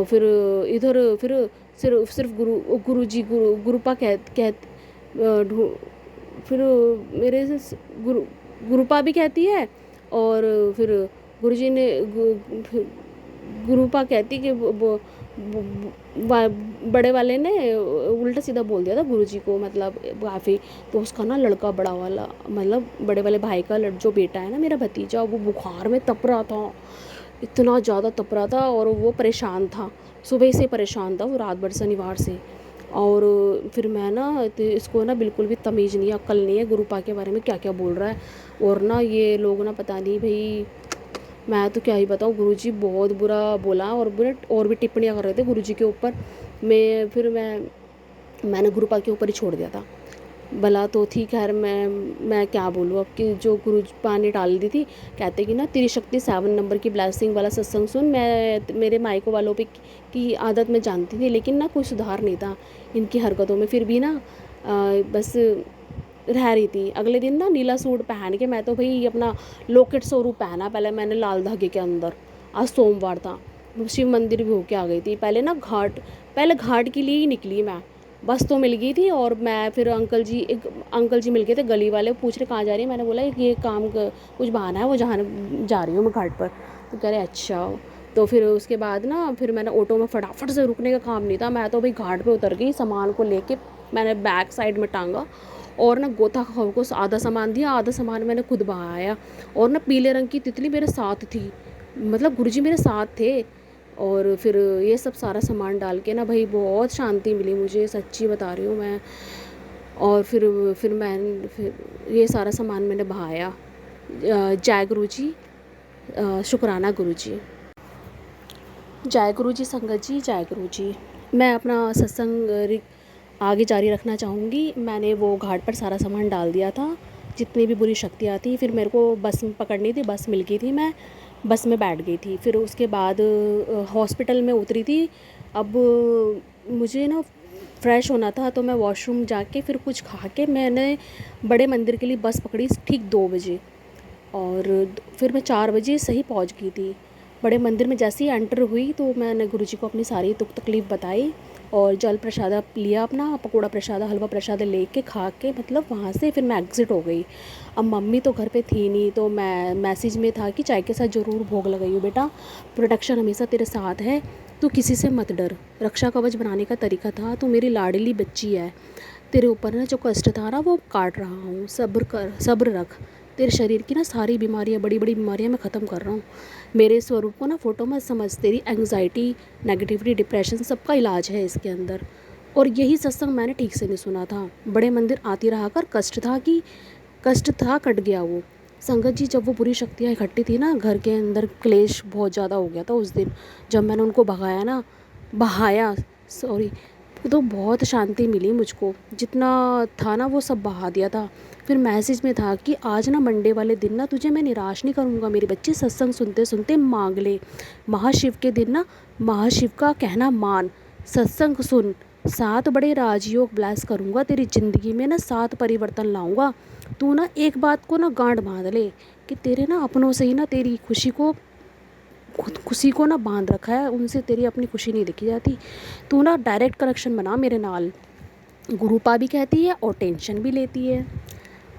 फिर इधर सिर्फ गुरुपा फिर मेरे से गुरुपा भी कहती है, और फिर गुरुजी ने गुरुपा कहती कि बड़े वाले ने उल्टा सीधा बोल दिया था गुरुजी को, मतलब काफ़ी। तो उसका ना लड़का, बड़ा वाला मतलब बड़े वाले भाई का जो बेटा है ना, मेरा भतीजा, वो बुखार में तप रहा था, इतना ज़्यादा तप रहा था, और वो परेशान था, सुबह से परेशान था वो, रात भर शनिवार से। और फिर मैं ना इसको ना बिल्कुल भी तमीज़ नहीं है, अक्ल नहीं है, गुरुपा के बारे में क्या क्या बोल रहा है। और ना ये लोग ना पता नहीं भाई, मैं तो क्या ही बताऊँ, गुरुजी बहुत बुरा बोला, और भी टिप्पणियाँ कर रहे थे गुरुजी के ऊपर। मैंने गुरुपा के ऊपर ही छोड़ दिया था। भला तो थी, खैर मैं क्या बोलूँ अब, कि जो गुरुपा ने डाल दी थी, कहते कि ना तेरी शक्ति 7 नंबर की ब्लेसिंग वाला सत्संग सुन। मैं मेरे मायको वालों पे की आदत में जानती थी, लेकिन ना कोई सुधार नहीं था इनकी हरकतों में। फिर भी ना बस रह रही थी। अगले दिन ना नीला सूट पहन के, मैं तो भाई अपना लॉकेट स्वरूप पहना, पहले मैंने लाल धागे के अंदर, आज सोमवार था, शिव मंदिर भी होके आ गई थी। पहले घाट के लिए ही निकली मैं, बस तो मिल गई थी। और मैं फिर अंकल जी मिल गए थे गली वाले, पूछ रहे कहाँ जा रही है। मैंने बोला ये कुछ बहाना है, वो जहाँ जा रही हूँ मैं घाट पर। तो कह रहे अच्छा। तो फिर उसके बाद ना फिर मैंने ऑटो में फटाफट से, रुकने का काम नहीं था, मैं तो भाई घाट पे उतर गई, सामान को लेके मैंने बैक साइड में टांगा, और ना गोताखोर को आधा सामान दिया, आधा सामान मैंने खुद बहाया। और ना पीले रंग की तितली मेरे साथ थी, मतलब गुरुजी मेरे साथ थे। और फिर ये सब सारा सामान डाल के ना भाई बहुत शांति मिली मुझे, सच्ची बता रही हूँ मैं। और फिर ये सारा सामान मैंने बहाया, जय गुरु जी, शुक्राना गुरु जी। जय गुरु जी संगत जी, जय गुरु जी। मैं अपना सत्संग आगे जारी रखना चाहूँगी। मैंने वो घाट पर सारा सामान डाल दिया था, जितनी भी बुरी शक्तियाँ थी। फिर मेरे को बस पकड़नी थी, बस मिल गई थी, मैं बस में बैठ गई थी। फिर उसके बाद हॉस्पिटल में उतरी थी। अब मुझे ना फ्रेश होना था, तो मैं वॉशरूम जाके फिर कुछ खा के मैंने बड़े मंदिर के लिए बस पकड़ी ठीक 2 बजे। और फिर मैं 4 बजे सही पहुंच गई थी। बड़े मंदिर में जैसे ही एंटर हुई तो मैंने गुरुजी को अपनी सारी दुख तकलीफ़ बताई और जल प्रसाद लिया, अपना पकौड़ा प्रसाद हलवा प्रसाद लेके खा के मतलब वहाँ से फिर मैं एग्ज़िट हो गई। अब मम्मी तो घर पे थी नहीं, तो मैं मैसेज में था कि चाय के साथ ज़रूर भोग लगाइयो बेटा, प्रोटेक्शन हमेशा तेरे साथ है, तू किसी से मत डर। रक्षा कवच बनाने का तरीका था, तू मेरी लाडली बच्ची है, तेरे ऊपर ना जो कष्ट था ना वो काट रहा हूँ, सब्र कर, सब्र रख। तेरे शरीर की ना सारी बीमारियाँ, बड़ी बड़ी बीमारियाँ मैं ख़त्म कर रहा हूँ। मेरे स्वरूप को ना फ़ोटो मत समझ, तेरी एंग्जाइटी, नेगेटिविटी, डिप्रेशन सबका इलाज है इसके अंदर। और यही सत्संग मैंने ठीक से नहीं सुना था। बड़े मंदिर आती रहा कर, कष्ट था कट गया वो। संगत जी, जब वो बुरी शक्तियाँ इकट्ठी थी ना, घर के अंदर क्लेश बहुत ज़्यादा हो गया था उस दिन। जब मैंने उनको बहाया, सॉरी, तो बहुत शांति मिली मुझको। जितना था ना वो सब बहा दिया था। फिर मैसेज में था कि आज ना मंडे वाले दिन ना तुझे मैं निराश नहीं करूँगा मेरी बच्ची, सत्संग सुनते सुनते मांग ले। महाशिव के दिन ना महाशिव का कहना मान, सत्संग सुन, 7 बड़े राजयोग ब्लेस करूँगा तेरी ज़िंदगी में ना, 7 परिवर्तन लाऊंगा। तू ना एक बात को ना गांठ बांध ले कि तेरे ना अपनों से ही ना तेरी खुशी को ना बांध रखा है, उनसे तेरी अपनी खुशी नहीं दिखी जाती। तू ना डायरेक्ट कनेक्शन बना मेरे नाल। गुरुपा भी कहती है और टेंशन भी लेती है।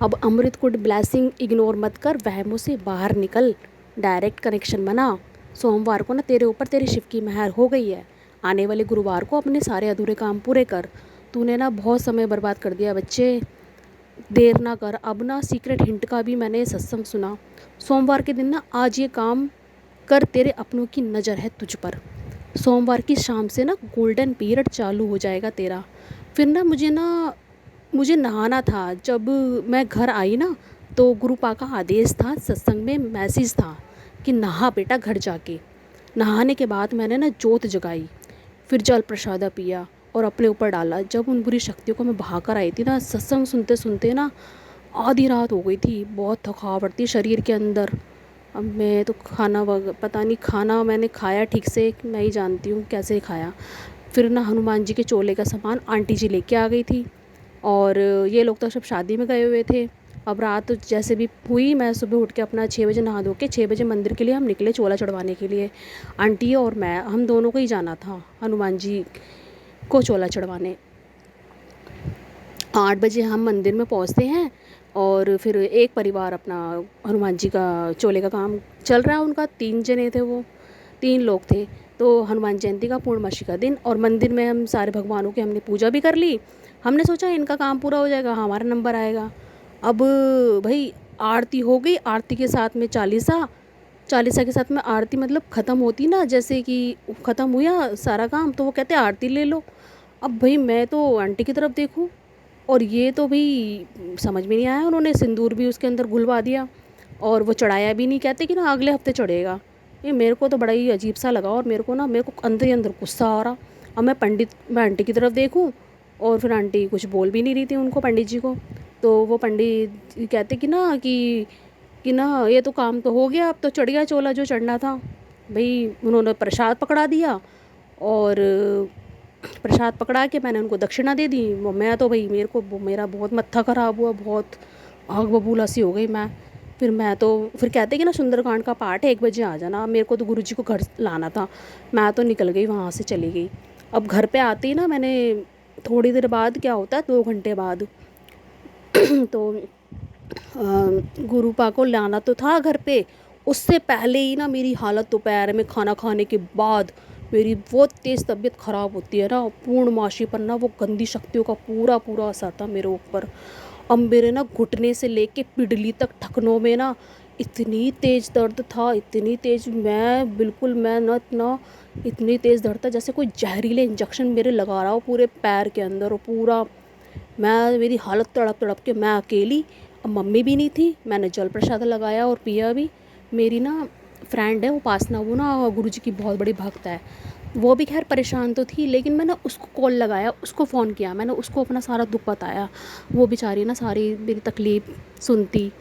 अब अमृत कुड ब्लेसिंग इग्नोर मत कर, वहमों से बाहर निकल, डायरेक्ट कनेक्शन बना। सोमवार को ना तेरे ऊपर तेरे शिव की मेहर हो गई है। आने वाले गुरुवार को अपने सारे अधूरे काम पूरे कर। तूने ना बहुत समय बर्बाद कर दिया बच्चे, देर ना कर। अब ना सीक्रेट हिंट का भी मैंने सत्संग सुना। सोमवार के दिन ना आज ये काम कर, तेरे अपनों की नज़र है तुझ पर। सोमवार की शाम से ना गोल्डन पीरियड चालू हो जाएगा तेरा। फिर ना मुझे नहाना था। जब मैं घर आई ना तो गुरुपा का आदेश था, सत्संग में मैसेज था कि नहा बेटा घर जाके। नहाने के बाद मैंने ना जोत जगाई, फिर जल प्रसाद पिया और अपने ऊपर डाला। जब उन बुरी शक्तियों को मैं बहाकर आई थी ना, सत्संग सुनते सुनते ना आधी रात हो गई थी। बहुत थकावट थी शरीर के अंदर। अब मैं तो पता नहीं, खाना मैंने खाया ठीक से, मैं ही जानती हूँ कैसे खाया। फिर ना हनुमान जी के चोले का सामान आंटी जी लेके आ गई थी और ये लोग तो सब शादी में गए हुए थे। अब रात जैसे भी हुई, मैं सुबह उठ के अपना 6 बजे नहा धो के 6 बजे मंदिर के लिए हम निकले चोला चढ़वाने के लिए। आंटी और मैं, हम दोनों को ही जाना था हनुमान जी को चोला चढ़वाने। 8 बजे हम मंदिर में पहुंचते हैं और फिर एक परिवार अपना हनुमान जी का चोले का काम चल रहा है उनका। 3 जने थे, वो 3 लोग थे। तो हनुमान जयंती का पूर्णमासी का दिन, और मंदिर में हम सारे भगवानों की हमने पूजा भी कर ली। हमने सोचा इनका काम पूरा हो जाएगा, हमारा नंबर आएगा। अब भाई आरती हो गई, आरती के साथ में चालीसा के साथ में आरती मतलब ख़त्म होती ना, जैसे कि ख़त्म हुआ सारा काम तो वो कहते आरती ले लो। अब भाई मैं तो आंटी की तरफ देखूं और ये तो भाई समझ में नहीं आया, उन्होंने सिंदूर भी उसके अंदर घुलवा दिया और वो चढ़ाया भी नहीं, कहते कि ना अगले हफ्ते चढ़ेगा। ये मेरे को तो बड़ा ही अजीब सा लगा और मेरे को अंदर ही अंदर गुस्सा आ रहा। अब मैं आंटी की तरफ देखूं और फिर आंटी कुछ बोल भी नहीं रही थी उनको, पंडित जी को। तो वो पंडित कहते कि ना ये तो काम तो हो गया, अब तो चढ़ गया चोला जो चढ़ना था। भाई उन्होंने प्रसाद पकड़ा दिया और प्रसाद पकड़ा के मैंने उनको दक्षिणा दे दी। मैं तो भाई मेरा बहुत मत्था ख़राब हुआ, बहुत आग बबूला सी हो गई मैं। फिर कहते कि ना सुंदरकांड का पाठ है 1 बजे आ जाना। मेरे को तो गुरुजी को घर लाना था, मैं तो निकल गई वहाँ से, चली गई। अब घर पे आते ही ना मैंने थोड़ी देर बाद, क्या होता है 2 घंटे बाद तो गुरुपा को लाना तो था घर पे। उससे पहले ही ना मेरी हालत, दोपहर में खाना खाने के बाद मेरी बहुत तेज़ तबीयत ख़राब होती है ना, पूर्णमासी पर ना वो गंदी शक्तियों का पूरा पूरा असर था मेरे ऊपर। अब मेरे ना घुटने से लेके पिडली तक ठकनों में ना इतनी तेज़ दर्द था, इतनी तेज़, इतनी तेज़ दर्द था जैसे कोई जहरीले इंजेक्शन मेरे लगा रहा हो पूरे पैर के अंदर। और पूरा मेरी हालत तड़प तड़प के, मैं अकेली अब मम्मी भी नहीं थी, मैंने जल प्रसाद लगाया और पिया भी। मेरी ना फ्रेंड है उपासना, वो ना गुरुजी की बहुत बड़ी भक्त है। वो भी खैर परेशान तो थी, लेकिन मैंने उसको कॉल लगाया, उसको फ़ोन किया, मैंने उसको अपना सारा दुख बताया। वो बेचारी ना सारी मेरी तकलीफ़ सुनती।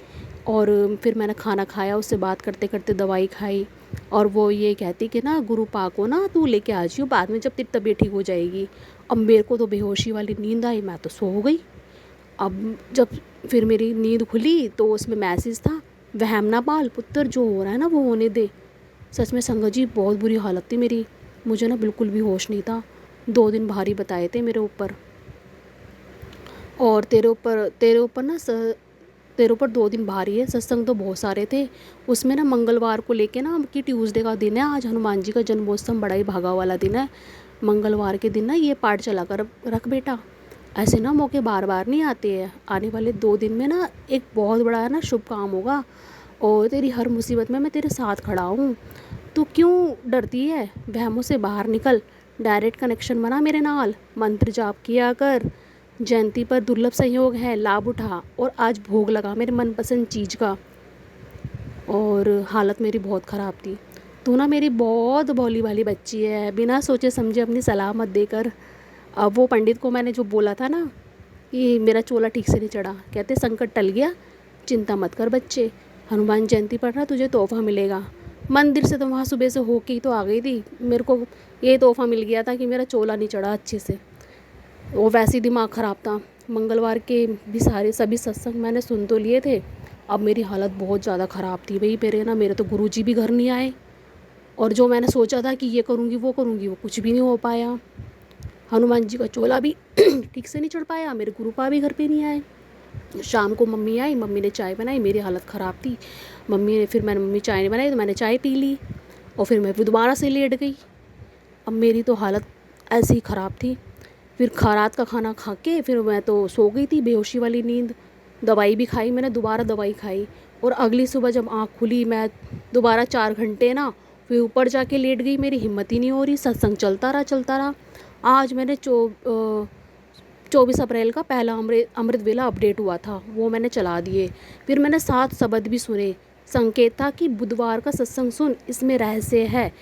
और फिर मैंने खाना खाया, उससे बात करते करते दवाई खाई। और वो ये कहती कि ना गुरु पा को ना तू लेके आ जाइयो बाद में जब तेरी तबीयत ठीक हो जाएगी। अब मेरे को तो बेहोशी वाली नींद आई, मैं तो सो गई। अब जब फिर मेरी नींद खुली तो उसमें मैसेज था, वहम ना पाल पुत्र, जो हो रहा है ना वो होने दे। सच में संगत जी बहुत बुरी हालत थी मेरी, मुझे ना बिल्कुल भी होश नहीं था। 2 दिन भारी बताए थे मेरे ऊपर। और तेरे ऊपर 2 दिन भारी है। सत्संग तो बहुत सारे थे उसमें ना, मंगलवार को लेके ना, कि ट्यूसडे का दिन है आज, हनुमान जी का जन्मोत्सव, बड़ा ही भागा वाला दिन है। मंगलवार के दिन ना ये पाठ चला कर रख बेटा, ऐसे ना मौके बार बार नहीं आते हैं। आने वाले 2 दिन में ना एक बहुत बड़ा है ना शुभ काम होगा, और तेरी हर मुसीबत में मैं तेरे साथ खड़ा हूँ। तू क्यों डरती है, वहमों से बाहर निकल, डायरेक्ट कनेक्शन बना मेरे नाल, मंत्र जाप किया कर, जयंती पर दुर्लभ संयोग है, लाभ उठा, और आज भोग लगा मेरे मनपसंद चीज़ का। और हालत मेरी बहुत ख़राब थी। तू ना मेरी बहुत भोली भाली बच्ची है, बिना सोचे समझे अपनी सलाह मत देकर। अब वो पंडित को मैंने जो बोला था ना कि मेरा चोला ठीक से नहीं चढ़ा, कहते संकट टल गया, चिंता मत कर बच्चे, हनुमान जयंती पर ना तुझे तोहफा मिलेगा। मंदिर से तो वहाँ सुबह से होके ही तो आ गई थी, मेरे को ये तोहफा मिल गया था कि मेरा चोला नहीं चढ़ा अच्छे से। वो वैसे ही दिमाग ख़राब था। मंगलवार के भी सभी सत्संग मैंने सुन तो लिए थे। अब मेरी हालत बहुत ज़्यादा ख़राब थी भाई। मेरे तो गुरुजी भी घर नहीं आए, और जो मैंने सोचा था कि ये करूँगी वो करूँगी, वो कुछ भी नहीं हो पाया। हनुमान जी का चोला भी ठीक से नहीं चढ़ पाया, मेरे गुरुपा भी घर पे नहीं आए। शाम को मम्मी आई, मम्मी ने चाय बनाई, मेरी हालत ख़राब थी। मम्मी चाय नहीं बनाई तो मैंने चाय पी ली, और फिर मैं दोबारा से लेट गई। अब मेरी तो हालत ऐसी ही ख़राब थी। फिर रात का खाना खा के फिर मैं तो सो गई थी, बेहोशी वाली नींद। दवाई भी खाई मैंने, दोबारा दवाई खाई, और अगली सुबह जब आँख खुली मैं दोबारा 4 घंटे ना फिर ऊपर जाके लेट गई। मेरी हिम्मत ही नहीं हो रही, सत्संग चलता रहा। आज मैंने 24 अप्रैल का पहला अमृत वेला अपडेट हुआ था, वो मैंने चला दिए। फिर मैंने 7 शब्द भी सुने, संकेत था कि बुधवार का सत्संग सुन, इसमें रहस्य है,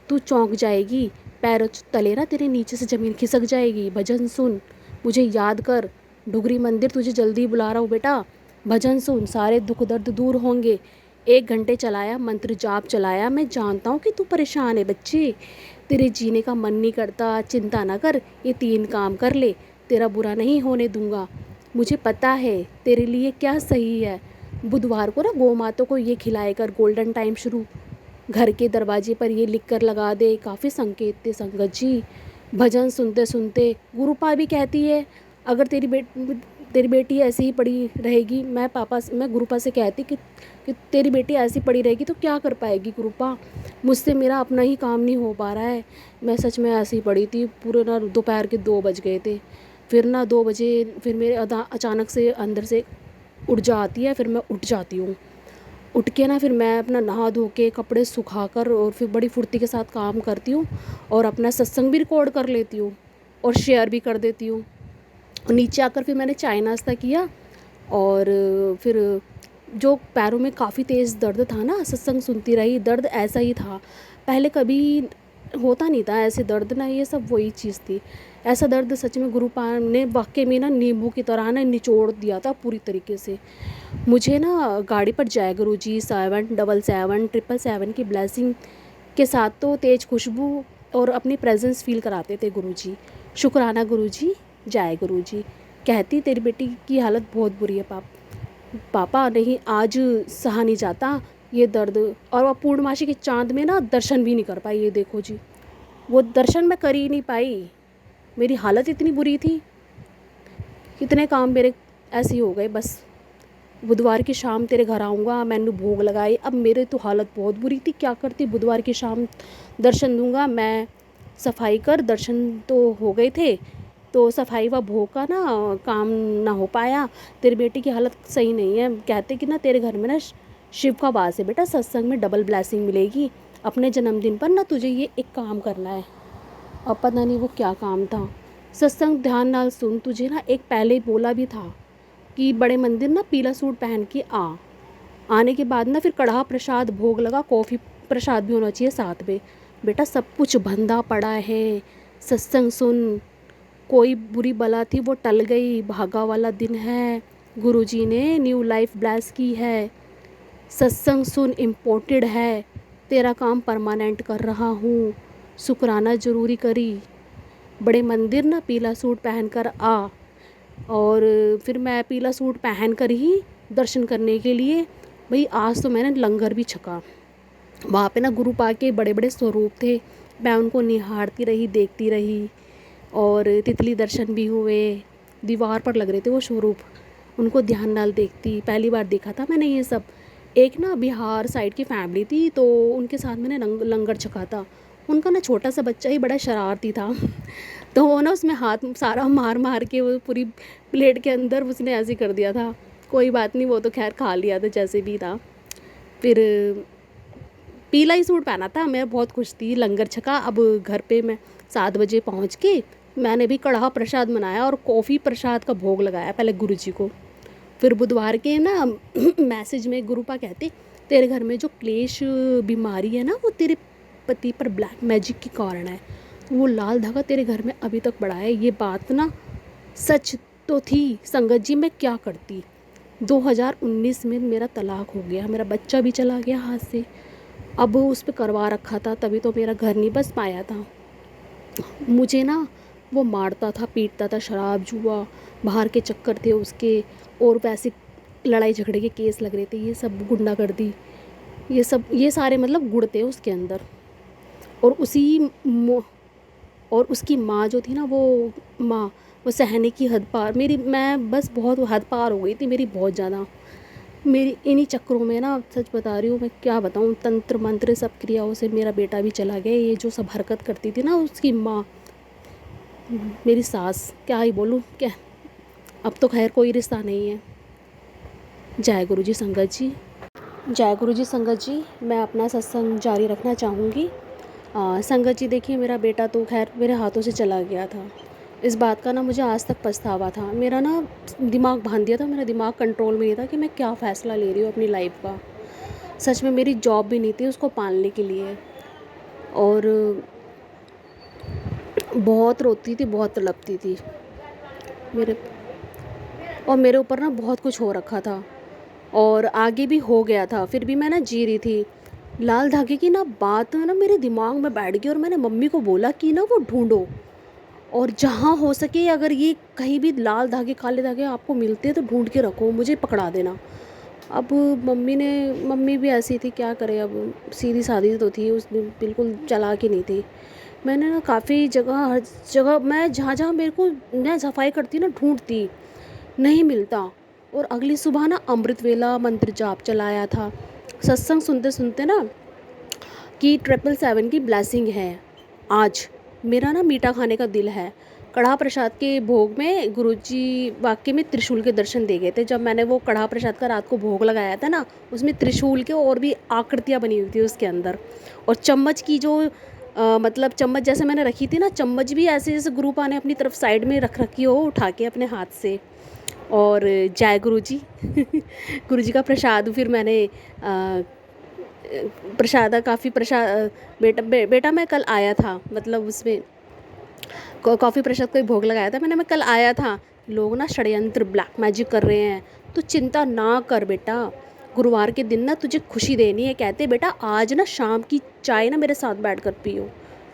तू चौंक जाएगी, पैरों तले ना तेरे नीचे से ज़मीन खिसक जाएगी। भजन सुन, मुझे याद कर, डुगरी मंदिर तुझे जल्दी बुला रहा हूँ बेटा। भजन सुन, सारे दुख दर्द दूर होंगे। 1 घंटे चलाया, मंत्र जाप चलाया। मैं जानता हूँ कि तू परेशान है बच्चे, तेरे जीने का मन नहीं करता, चिंता ना कर, ये 3 काम कर ले, तेरा बुरा नहीं होने दूंगा। मुझे पता है तेरे लिए क्या सही है। बुधवार को ना गौ माता को ये खिलाए कर, गोल्डन टाइम शुरू, घर के दरवाजे पर ये लिख कर लगा दे। काफ़ी संकेत थे संगत जी। भजन सुनते सुनते गुरुपा भी कहती है, अगर तेरी बेटी ऐसी ही पड़ी रहेगी, मैं गुरुपा से कहती कि तेरी बेटी ऐसी पड़ी रहेगी तो क्या कर पाएगी गुरुपा, मुझसे मेरा अपना ही काम नहीं हो पा रहा है। मैं सच में ऐसी ही पड़ी थी, पूरे ना दोपहर के 2 बज गए थे। फिर ना 2 बजे फिर मेरे अचानक से अंदर से ऊर्जा आती है, फिर मैं उठ जाती हूँ। उठ के ना फिर मैं अपना नहा धो के कपड़े सुखा कर और फिर बड़ी फुर्ती के साथ काम करती हूँ, और अपना सत्संग भी रिकॉर्ड कर लेती हूँ और शेयर भी कर देती हूँ। नीचे आकर फिर मैंने चाय नाश्ता किया, और फिर जो पैरों में काफ़ी तेज़ दर्द था ना, सत्संग सुनती रही, दर्द ऐसा ही था, पहले कभी होता नहीं था ऐसे दर्द ना, ये सब वही चीज़ थी। ऐसा दर्द सच में गुरुपा ने वाकई में ना नींबू की तरह ना निचोड़ दिया था पूरी तरीके से। मुझे ना गाड़ी पर जय गुरु जी 777 की ब्लेसिंग के साथ तो तेज़ खुशबू और अपनी प्रेजेंस फील कराते थे गुरु जी। शुक्राना गुरु जी, जय गुरु जी। कहती तेरी बेटी की हालत बहुत बुरी है पापा, नहीं आज सहा नहीं जाता ये दर्द। और वह पूर्णमासी के चांद में ना दर्शन भी नहीं कर पाई, ये देखो जी, वो दर्शन मैं कर ही नहीं पाई। मेरी हालत इतनी बुरी थी, कितने काम मेरे ऐसे ही हो गए। बस बुधवार की शाम तेरे घर आऊँगा, मैंने भोग लगाई। अब मेरे तो हालत बहुत बुरी थी, क्या करती, बुधवार की शाम दर्शन दूँगा मैं, सफाई कर, दर्शन तो हो गए थे, तो सफाई व भोग का ना काम ना हो पाया। तेरी बेटी की हालत सही नहीं है, कहते कि ना तेरे घर में ना शिव का वास है बेटा, सत्संग में डबल ब्लेसिंग मिलेगी। अपने जन्मदिन पर ना तुझे ये एक काम करना है। अब पता नहीं वो क्या काम था। सत्संग ध्यान नाल सुन, तुझे ना एक पहले ही बोला भी था, कि बड़े मंदिर ना पीला सूट पहन के आने के बाद ना फिर कढ़ा प्रसाद भोग लगा, कॉफ़ी प्रसाद भी होना चाहिए साथ में। बेटा सब कुछ बंधा पड़ा है, सत्संग सुन, कोई बुरी बला थी वो टल गई, भागा वाला दिन है, गुरुजी ने न्यू लाइफ ब्लेस की है, सत्संग सुन इम्पोर्टेड है, तेरा काम परमानेंट कर रहा हूँ, शुक्राना ज़रूरी करी, बड़े मंदिर ना पीला सूट पहन कर आ। और फिर मैं पीला सूट पहन कर ही दर्शन करने के लिए, भाई आज तो मैंने लंगर भी छका। वहाँ पे ना गुरु पा के बड़े बड़े स्वरूप थे, मैं उनको निहारती रही, देखती रही, और तितली दर्शन भी हुए, दीवार पर लग रहे थे वो स्वरूप, उनको ध्यान नाल देखती। पहली बार देखा था मैंने ये सब। एक ना बिहार साइड की फैमिली थी, तो उनके साथ मैंने लंगर छका था। उनका ना छोटा सा बच्चा ही बड़ा शरारती था तो वो ना उसमें हाथ सारा मार मार के वो पूरी प्लेट के अंदर उसने ऐसे कर दिया था। कोई बात नहीं, वो तो खैर खा लिया था जैसे भी था। फिर पीला ही सूट पहना था, मैं बहुत खुश थी, लंगर छका। अब घर पे मैं 7 बजे पहुंच के मैंने भी कढ़ा प्रसाद बनाया और कॉफ़ी प्रसाद का भोग लगाया पहले गुरुजी को। फिर बुधवार के ना मैसेज में गुरुपा कहते, तेरे घर में जो क्लेश बीमारी है ना, वो तेरे पति पर ब्लैक मैजिक के कारण है, वो लाल धागा तेरे घर में अभी तक पड़ा है। ये बात ना सच तो थी संगत जी, मैं क्या करती। 2019 में मेरा तलाक हो गया, मेरा बच्चा भी चला गया हाथ से, अब उस पर करवा रखा था, तभी तो मेरा घर नहीं बस पाया था। मुझे ना वो मारता था, पीटता था, शराब जुआ बाहर के चक्कर थे उसके, और वैसे लड़ाई झगड़े के केस लग रहे थे, ये सब गुंडागर्दी, ये सारे मतलब गुण थे उसके अंदर। और और उसकी माँ जो थी ना, वो सहने की हद पार, मैं बस बहुत हद पार हो गई थी मेरी, बहुत ज़्यादा। मेरी इन्हीं चक्करों में ना, सच बता रही हूँ, मैं क्या बताऊँ, तंत्र मंत्र सब क्रियाओं से मेरा बेटा भी चला गया। ये जो सब हरकत करती थी ना उसकी माँ, मेरी सास, क्या ही बोलूँ, क्या अब तो खैर कोई रिश्ता नहीं है। जय गुरु जी संगत जी, जय गुरु जी संगत जी। मैं अपना सत्संग जारी रखना चाहूँगी। संगत जी देखिए, मेरा बेटा तो खैर मेरे हाथों से चला गया था। इस बात का ना मुझे आज तक पछतावा था। मेरा ना दिमाग बांध दिया था, मेरा दिमाग कंट्रोल में नहीं था कि मैं क्या फ़ैसला ले रही हूँ अपनी लाइफ का। सच में मेरी जॉब भी नहीं थी उसको पालने के लिए, और बहुत रोती थी, बहुत तड़पती थी मेरे ऊपर ना बहुत कुछ हो रखा था, और आगे भी हो गया था, फिर भी मैं ना जी रही थी। लाल धागे की ना बात ना मेरे दिमाग में बैठ गई, और मैंने मम्मी को बोला कि ना वो ढूंढो, और जहाँ हो सके अगर ये कहीं भी लाल धागे काले धागे आपको मिलते हैं तो ढूंढ के रखो, मुझे पकड़ा देना। अब मम्मी भी ऐसी थी, क्या करे, अब सीधी सादी तो थी, उसने बिल्कुल चालाक ही नहीं थी। मैंने ना काफ़ी जगह, हर जगह मैं जहाँ जहाँ मेरे को मैं सफाई करती ना, ढूंढती, नहीं मिलता। और अगली सुबह ना अमृत वेला मंत्र जाप चलाया था, सत्संग सुनते सुनते ना, कि 777 की ब्लेसिंग है। आज मेरा ना मीठा खाने का दिल है। कढ़ा प्रसाद के भोग में गुरुजी वाकई में त्रिशूल के दर्शन दे गए थे। जब मैंने वो कढ़ा प्रसाद का रात को भोग लगाया था ना, उसमें त्रिशूल के और भी आकृतियाँ बनी हुई थी उसके अंदर। और चम्मच की जो मतलब चम्मच जैसे मैंने रखी थी ना, चम्मच भी ऐसे जैसे गुरुपा ने अपनी तरफ साइड में रख रखी हो उठा के अपने हाथ से। और जय गुरु जी गुरु जी का प्रसाद फिर मैंने प्रसाद काफ़ी प्रसाद बेटा मैं कल आया था, मतलब उसमें कॉफ़ी प्रसाद को भोग लगाया था मैं कल आया था। लोग ना षड्यंत्र ब्लैक मैजिक कर रहे हैं, तो चिंता ना कर बेटा, गुरुवार के दिन ना तुझे खुशी देनी है। कहते बेटा आज ना शाम की चाय ना मेरे साथ बैठ कर पियो,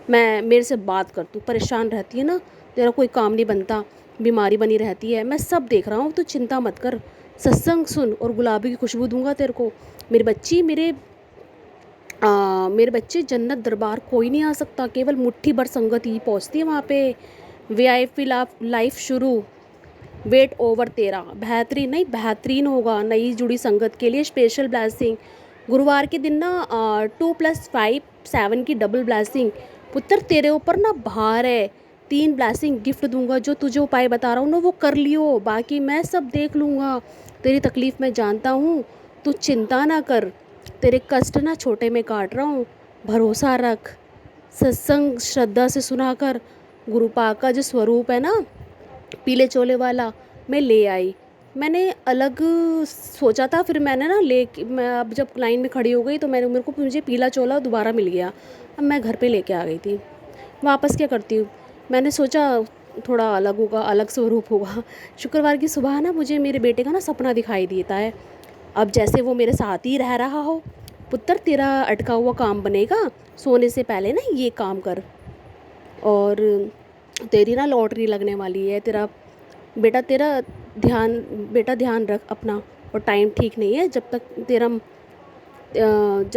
मेरे से बात कर, तू परेशान रहती है ना, तेरा कोई काम नहीं बनता, बीमारी बनी रहती है, मैं सब देख रहा हूँ, तो चिंता मत कर, सत्संग सुन और गुलाबी की खुशबू दूंगा तेरे को। मेरी बच्ची, मेरे बच्चे, जन्नत दरबार कोई नहीं आ सकता, केवल मुट्ठी भर संगत ही पहुँचती है वहाँ पे। VIP लाइफ शुरू, वेट ओवर तेरा, बेहतरीन नहीं बेहतरीन होगा नई जुड़ी संगत के लिए स्पेशल ब्लेसिंग। गुरुवार के दिन ना 2+5 7 की डबल ब्लेसिंग। पुत्र तेरे ऊपर ना भार है, 3 ब्लेसिंग गिफ्ट दूंगा, जो तुझे उपाय बता रहा हूँ ना वो कर लियो, बाकी मैं सब देख लूँगा। तेरी तकलीफ़ मैं जानता हूँ, तू चिंता ना कर, तेरे कष्ट ना छोटे में काट रहा हूँ, भरोसा रख, सत्संग श्रद्धा से सुना कर। गुरुपा का जो स्वरूप है ना पीले चोले वाला, मैं ले आई, मैंने अलग सोचा था, फिर मैंने ना मैं अब जब लाइन में खड़ी हो गई तो मेरे को मुझे पीला चोला दोबारा मिल गया। अब मैं घर पे लेके आ गई थी। वापस क्या करती हूँ, मैंने सोचा थोड़ा अलग होगा, अलग स्वरूप होगा। शुक्रवार की सुबह ना मुझे मेरे बेटे का ना सपना दिखाई देता है। अब जैसे वो मेरे साथ ही रह रहा हो, पुत्र तेरा अटका हुआ काम बनेगा, सोने से पहले ना ये काम कर, और तेरी ना लॉटरी लगने वाली है, तेरा बेटा तेरा ध्यान बेटा ध्यान रख अपना, और टाइम ठीक नहीं है, जब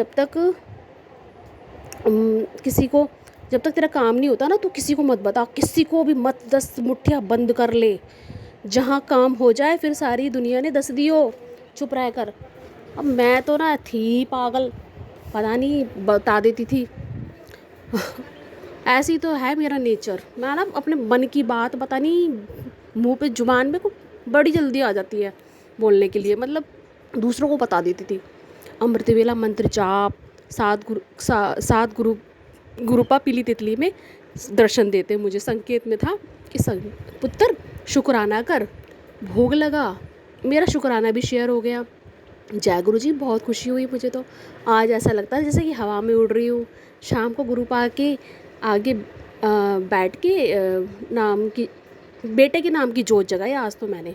तक किसी को जब तक तेरा काम नहीं होता ना तो किसी को मत बता, किसी को भी मत, 10 मुठ्ठियाँ बंद कर ले, जहाँ काम हो जाए फिर सारी दुनिया ने दस दियो, चुप रह कर। अब मैं तो ना थी पागल, पता नहीं बता देती थी। ऐसी तो है मेरा नेचर, मैं ना अपने मन की बात पता नहीं मुंह पे जुबान में को बड़ी जल्दी आ जाती है बोलने के लिए, मतलब दूसरों को बता देती थी। अमृतवेला मंत्र जाप, सात गुरुपा पीली तितली में दर्शन देते मुझे, संकेत में था कि पुत्र शुक्राना कर, भोग लगा। मेरा शुक्राना भी शेयर हो गया। जय गुरु जी, बहुत खुशी हुई मुझे तो। आज ऐसा लगता है जैसे कि हवा में उड़ रही हूँ। शाम को गुरुपा के आगे बैठ के बेटे के नाम की जोत जगाई आज तो मैंने,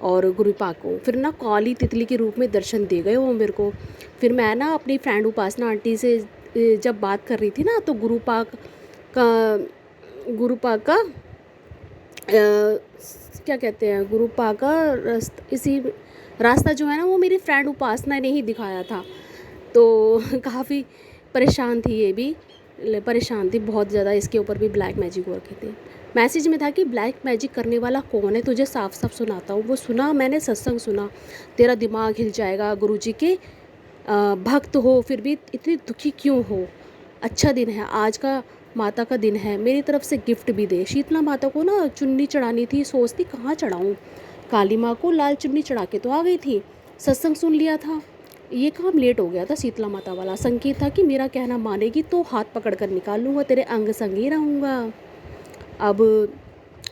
और गुरुपा को फिर ना काली तितली के रूप में दर्शन दे गए वो मेरे को। फिर मैं ना अपनी फ्रेंड उपासना आंटी से जब बात कर रही थी ना, तो गुरुपा का क्या कहते हैं, गुरुपा का इसी रास्ता जो है ना, वो मेरी फ्रेंड उपासना ने ही दिखाया था। तो काफ़ी परेशान थी, ये भी परेशान थी बहुत ज़्यादा। इसके ऊपर भी ब्लैक मैजिक हो रखे थे। मैसेज में था कि ब्लैक मैजिक करने वाला कौन है, तुझे साफ साफ सुनाता हूँ। वो सुना मैंने, सत्संग सुना, तेरा दिमाग हिल जाएगा। गुरुजी के भक्त हो फिर भी इतनी दुखी क्यों हो। अच्छा दिन है आज का, माता का दिन है, मेरी तरफ से गिफ्ट भी दे। शीतला माता को ना चुन्नी चढ़ानी थी, सोचती कहाँ चढ़ाऊँ। काली माँ को लाल चुन्नी चढ़ा के तो आ गई थी, सत्संग सुन लिया था, ये काम लेट हो गया था। शीतला माता वाला संकेत था कि मेरा कहना मानेगी तो हाथ पकड़ कर निकाल लूँगा, तेरे अंग संग ही रहूँगा। अब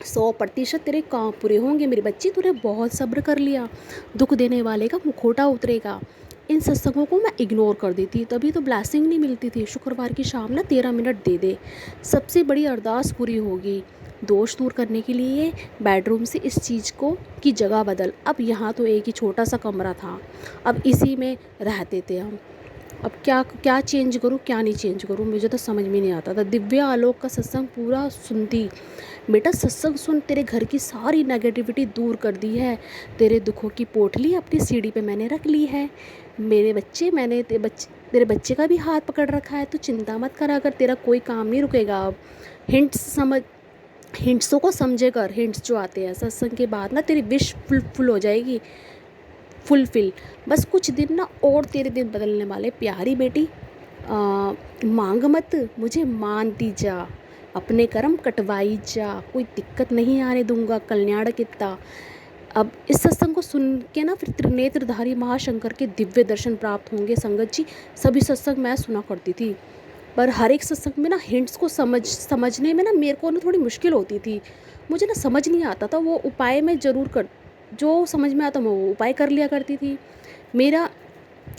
100% तेरे काम पूरे होंगे मेरी बच्ची, तूने बहुत सब्र कर लिया, दुख देने वाले का मुखौटा उतरेगा। इन सत्संगों को मैं इग्नोर कर देती, तभी तो ब्लेसिंग नहीं मिलती थी। शुक्रवार की शाम ना 13 मिनट दे दे, सबसे बड़ी अरदास पूरी होगी। दोष दूर करने के लिए बेडरूम से इस चीज़ को की जगह बदल। अब यहाँ तो एक ही छोटा सा कमरा था, अब इसी में रहते थे हम। अब क्या चेंज करूँ, क्या नहीं चेंज करूँ, मुझे तो समझ में नहीं आता था। दिव्या आलोक का सत्संग पूरा सुनती। बेटा सत्संग सुन, तेरे घर की सारी नेगेटिविटी दूर कर दी है, तेरे दुखों की पोटली अपनी सीढ़ी पे मैंने रख ली है। मेरे बच्चे, मैंने तेरे बच्चे का भी हाथ पकड़ रखा है, तो चिंता मत कर, अगर तेरा कोई काम नहीं रुकेगा। अब हिंट्सों को समझे कर, हिंट्स जो आते हैं सत्संग के बाद ना, तेरी विश फुल हो जाएगी, फुलफिल। बस कुछ दिन ना और तेरे दिन बदलने वाले। प्यारी बेटी, मांग मत, मुझे मानती जा, अपने कर्म कटवाई जा, कोई दिक्कत नहीं आने दूंगा, कल्याण कितना। अब इस सत्संग को सुन के ना फिर त्रिनेत्रधारी महाशंकर के दिव्य दर्शन प्राप्त होंगे। संगत जी, सभी सत्संग मैं सुना करती थी, पर हर एक सत्संग में ना हिंट्स को समझने में ना मेरे को ना थोड़ी मुश्किल होती थी। मुझे ना समझ नहीं आता था, वो उपाय मैं जो समझ में आता मैं वो उपाय कर लिया करती थी। मेरा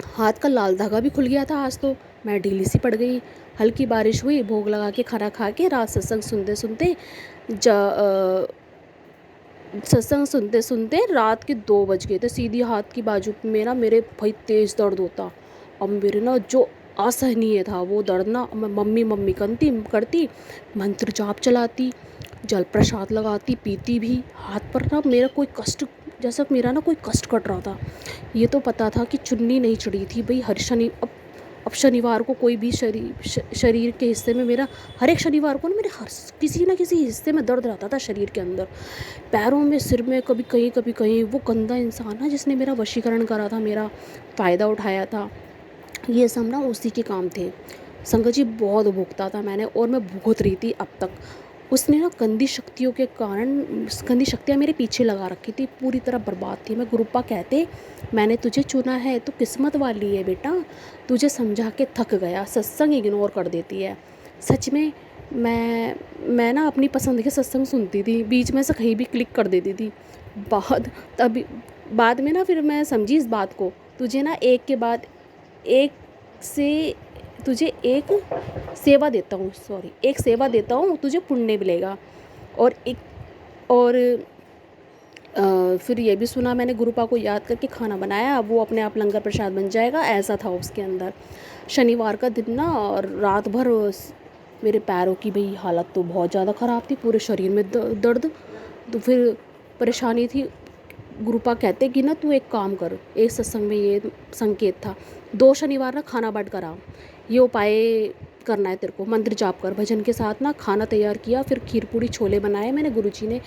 हाथ का लाल धागा भी खुल गया था आज तो, मैं ढीली सी पड़ गई। हल्की बारिश हुई, भोग लगा के खाना खा के रात सत्संग सुनते रात के 2 बज गए थे। सीधी हाथ की बाजू में ना मेरे भाई तेज़ दर्द होता। अब मेरे ना जो असहनीय था वो दर्द ना, मैं मम्मी करती, मंत्र जाप चलाती, जल प्रसाद लगाती, पीती भी। हाथ पर ना मेरा कोई कष्ट, जैसा मेरा ना कोई कष्ट कट रहा था। ये तो पता था कि चुन्नी नहीं चढ़ी थी भाई। अब शनिवार को कोई भी शरीर के हिस्से में मेरा, हर एक शनिवार को ना मेरे किसी ना किसी हिस्से में दर्द रहता था शरीर के अंदर, पैरों में, सिर में, कभी कहीं। वो गंदा इंसान ना जिसने मेरा वशीकरण करा था, मेरा फ़ायदा उठाया था, ये सब ना उसी के काम थे। संगत जी, बहुत भुगता था मैंने, और मैं भुगत रही थी अब तक। उसने ना गंदी शक्तियाँ मेरे पीछे लगा रखी थी, पूरी तरह बर्बाद थी मैं। गुरुपा कहते, मैंने तुझे चुना है, तू किस्मत वाली है बेटा, तुझे समझा के थक गया, सत्संग इग्नोर कर देती है। सच में मैं ना अपनी पसंद के सत्संग सुनती थी, बीच में से कहीं भी क्लिक कर देती थी। तभी बाद में ना फिर मैं समझी इस बात को, तुझे ना एक के बाद एक से तुझे एक सेवा देता हूँ, सॉरी, एक सेवा देता हूँ, तुझे पुण्य मिलेगा। और और फिर ये भी सुना मैंने, गुरुपा को याद करके खाना बनाया, वो अपने आप लंगर प्रसाद बन जाएगा, ऐसा था उसके अंदर। शनिवार का दिन ना, और रात भर मेरे पैरों की भाई हालत तो बहुत ज़्यादा ख़राब थी, पूरे शरीर में दर्द। तो फिर परेशानी थी। गुरुपा कहते कि ना तू एक काम कर, एक सत्संग में ये संकेत था, 2 शनिवार ना खाना बांट कर आ, ये उपाय करना है तेरे को, मंत्र जाप कर, भजन के साथ ना खाना तैयार किया, फिर खीर पूड़ी छोले बनाए मैंने। गुरुजी ने,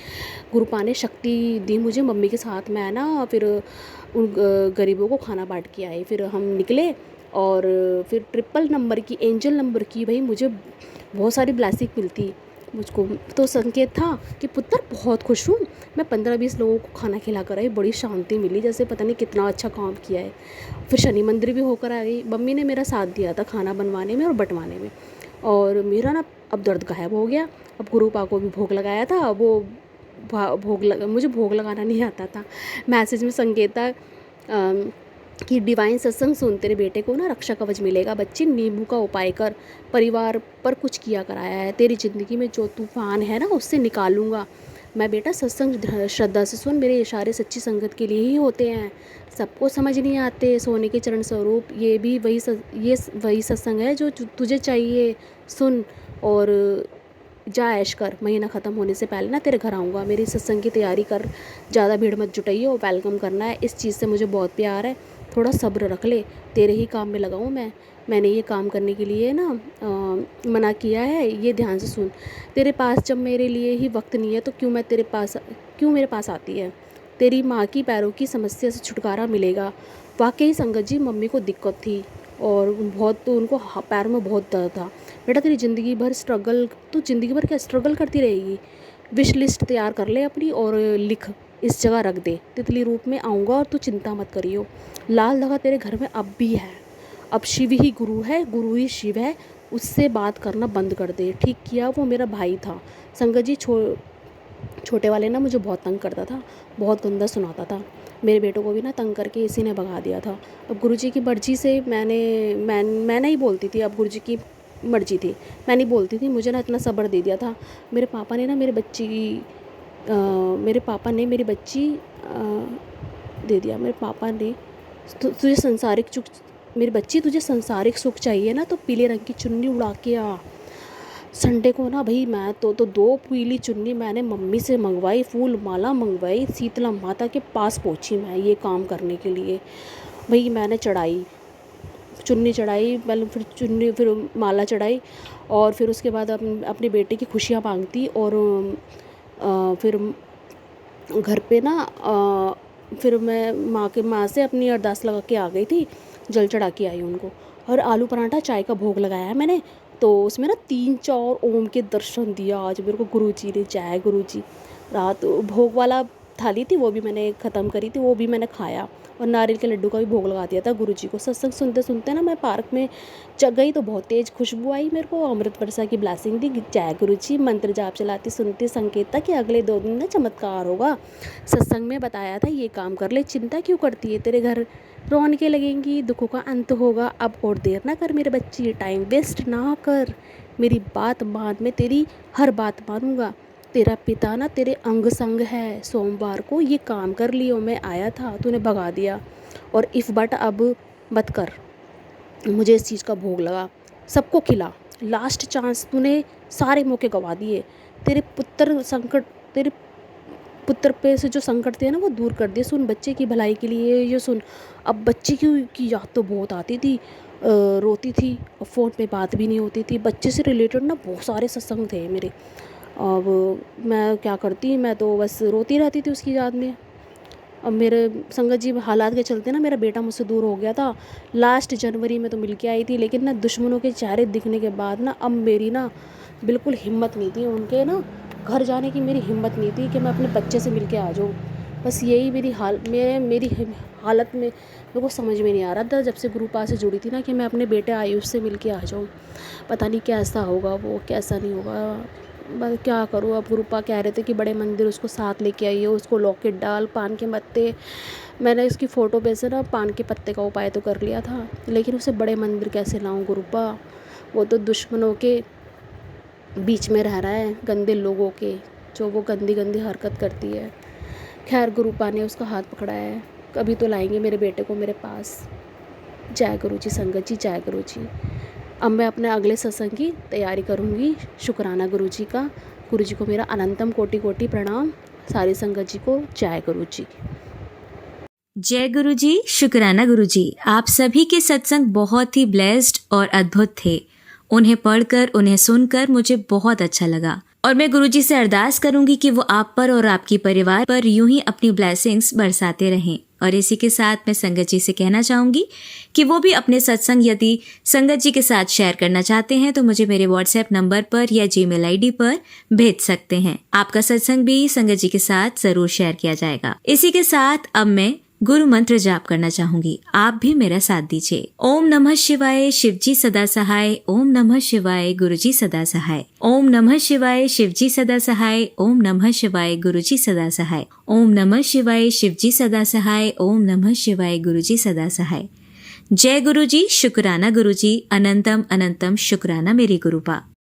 गुरुपा ने शक्ति दी मुझे, मम्मी के साथ मैं ना फिर उन गरीबों को खाना बांट के आए। फिर हम निकले, और फिर ट्रिपल नंबर की, एंजल नंबर की भाई मुझे बहुत सारी ब्लेसिंग मिलती मुझको। तो संकेत था कि पुत्र बहुत खुश हूँ, मैं 15-20 लोगों को खाना खिला कर आई, बड़ी शांति मिली, जैसे पता नहीं कितना अच्छा काम किया है। फिर शनि मंदिर भी होकर आ गई, मम्मी ने मेरा साथ दिया था खाना बनवाने में और बंटवाने में, और मेरा ना अब दर्द गायब हो गया। अब गुरुपा को भी भोग लगाया था, वो मुझे भोग लगाना नहीं आता था। मैसेज में संकेत था कि डिवाइन सत्संग सुन, तेरे बेटे को ना रक्षा कवच मिलेगा, बच्चे नींबू का उपाय कर, परिवार पर कुछ किया कराया है, तेरी ज़िंदगी में जो तूफान है ना उससे निकालूंगा मैं, बेटा सत्संग श्रद्धा से सुन, मेरे इशारे सच्ची संगत के लिए ही होते हैं, सबको समझ नहीं आते। सोने के चरण स्वरूप, ये भी ये वही सत्संग है जो तुझे चाहिए, सुन और जा ऐश कर, महीना ख़त्म होने से पहले ना तेरे घर आऊँगा, मेरी सत्संग की तैयारी कर, ज़्यादा भीड़ मत जुटाइए और वेलकम करना है, इस चीज़ से मुझे बहुत प्यार है, थोड़ा सब्र रख ले, तेरे ही काम में लगाऊँ मैंने ये काम करने के लिए ना मना किया है, ये ध्यान से सुन, तेरे पास जब मेरे लिए ही वक्त नहीं है तो क्यों मेरे पास आती है, तेरी माँ की पैरों की समस्या से छुटकारा मिलेगा। वाकई संगत जी, मम्मी को दिक्कत थी और बहुत, तो उनको पैर में बहुत दर्द था। बेटा तेरी ज़िंदगी भर स्ट्रगल, तू ज़िंदगी भर क्या स्ट्रगल करती रहेगी, विश लिस्ट तैयार कर ले अपनी और लिख, इस जगह रख दे, तितली रूप में आऊँगा और तू चिंता मत करियो। लाल धागा तेरे घर में अब भी है, अब शिव ही गुरु है, गुरु ही शिव है, उससे बात करना बंद कर दे। ठीक किया, वो मेरा भाई था। संगत जी, छोटे वाले ना मुझे बहुत तंग करता था, बहुत गंदा सुनाता था, मेरे बेटों को भी ना तंग करके इसी ने भगा दिया था। अब गुरुजी की मर्जी से मैं नहीं बोलती थी, अब गुरुजी की मर्जी थी, मैं नहीं बोलती थी, मुझे ना इतना सब्र दे दिया था मेरे पापा ने ना, मेरे पापा ने मेरी बच्ची दे दिया। मेरे पापा ने, तुझे संसारिक सुख, मेरी बच्ची तुझे संसारिक सुख चाहिए ना तो पीले रंग की चुन्नी उड़ा के आ। संडे को ना भाई मैं तो 2 पीली चुन्नी मैंने मम्मी से मंगवाई, फूल माला मंगवाई, शीतला माता के पास पहुंची मैं ये काम करने के लिए। भाई मैंने चढ़ाई, चुन्नी चढ़ाई, पहले फिर माला चढ़ाई, और फिर उसके बाद अपने बेटे की खुशियाँ मांगती, और फिर घर पे ना फिर मैं माँ से अपनी अरदास लगा के आ गई थी, जल चढ़ा के आई उनको, और आलू पराठा चाय का भोग लगाया है मैंने, तो उसमें ना 3-4 ओम के दर्शन दिया आज मेरे को गुरुजी ने, जय गुरुजी। रात भोग वाला थाली थी वो भी मैंने ख़त्म करी थी, वो भी मैंने खाया, और नारियल के लड्डू का भी भोग लगा दिया था गुरुजी को। सत्संग सुनते सुनते ना मैं पार्क में जग गई, तो बहुत तेज़ खुशबू आई मेरे को, अमृत वर्षा की ब्लेसिंग दी, जय गुरुजी। मंत्र जाप चलाती सुनती संकेत था कि अगले 2 दिन ना चमत्कार होगा, सत्संग में बताया था ये काम कर ले, चिंता क्यों करती है, तेरे घर रौनकें लगेंगी, दुखों का अंत होगा, अब और देर ना कर मेरे बच्ची, टाइम वेस्ट ना कर, मेरी बात मान, मैं तेरी हर बात मानूंगा, तेरा पिता ना तेरे अंग संग है, सोमवार को ये काम कर लियो, मैं आया था तूने भगा दिया, और इफ़ बट अब मत कर, मुझे इस चीज़ का भोग लगा, सबको खिला, लास्ट चांस, तूने सारे मौके गवा दिए, तेरे पुत्र पे से जो संकट थे ना वो दूर कर दिए, सुन बच्चे की भलाई के लिए ये सुन। अब बच्चे की याद तो बहुत आती थी, रोती थी, और फ़ोन पे बात भी नहीं होती थी, बच्चे से रिलेटेड ना बहुत सारे सत्संग थे मेरे। अब मैं क्या करती, मैं तो बस रोती रहती थी उसकी याद में। अब मेरे संगत जी हालात के चलते ना मेरा बेटा मुझसे दूर हो गया था, लास्ट जनवरी में तो मिल के आई थी, लेकिन ना दुश्मनों के चेहरे दिखने के बाद ना अब मेरी ना बिल्कुल हिम्मत नहीं थी, उनके ना घर जाने की मेरी हिम्मत नहीं थी कि मैं अपने बच्चे से मिल के आ जाऊँ। बस यही मेरी हालत में मेरे को समझ में नहीं आ रहा था जब से गुरुपा से जुड़ी थी ना, कि मैं अपने बेटे आयुष से मिल के आ जाऊँ। पता नहीं कैसा होगा वो, कैसा नहीं होगा, बस क्या करूँ अब, गुरुपा कह रहे थे कि बड़े मंदिर उसको साथ लेके आइए, उसको लॉकेट डाल, पान के पत्ते। मैंने इसकी फ़ोटो पे से ना पान के पत्ते का उपाय तो कर लिया था, लेकिन उसे बड़े मंदिर कैसे लाऊं गुरुपा? वो तो दुश्मनों के बीच में रह रहा है, गंदे लोगों के, जो वो गंदी गंदी हरकत करती है। खैर गुरुपा ने उसका हाथ पकड़ा है, कभी तो लाएंगे मेरे बेटे को मेरे पास। जय गुरु जी संगत जी, जय गुरु जी। अब मैं अपने अगले सत्संग की तैयारी करूँगी। शुक्राना गुरु जी का। गुरु जी को मेरा अनंतम कोटि कोटि प्रणाम। सारी संगत जी को जय गुरु जी। जय गुरु जी, शुक्राना गुरु जी। आप सभी के सत्संग बहुत ही ब्लेस्ड और अद्भुत थे। उन्हें पढ़कर, उन्हें सुनकर मुझे बहुत अच्छा लगा और मैं गुरु जी से अरदास करूंगी कि वो आप पर और आपके परिवार पर यूं ही अपनी ब्लेसिंग्स बरसाते रहें। और इसी के साथ मैं संगत जी से कहना चाहूंगी कि वो भी अपने सत्संग यदि संगत जी के साथ शेयर करना चाहते हैं तो मुझे मेरे व्हाट्सएप नंबर पर या जीमेल आईडी पर भेज सकते हैं। आपका सत्संग भी संगत जी के साथ जरूर शेयर किया जाएगा। इसी के साथ अब मैं गुरु मंत्र जाप करना चाहूंगी, आप भी मेरा साथ दीजिए। ओम नमः शिवाय, शिवजी सदा सहाय। ओम नमः शिवाय, गुरुजी सदा सहाय। ओम नमः शिवाय, शिवजी सदा सहाय। ओम नमः शिवाय, गुरुजी सदा सहाय। ओम नमः शिवाय, शिवजी सदा सहाय। ओम नमः शिवाय, गुरुजी सदा सहाय। जय गुरु जी, शुक्राना गुरु जी, अनंतम अनंतम शुक्राना मेरी गुरुपा।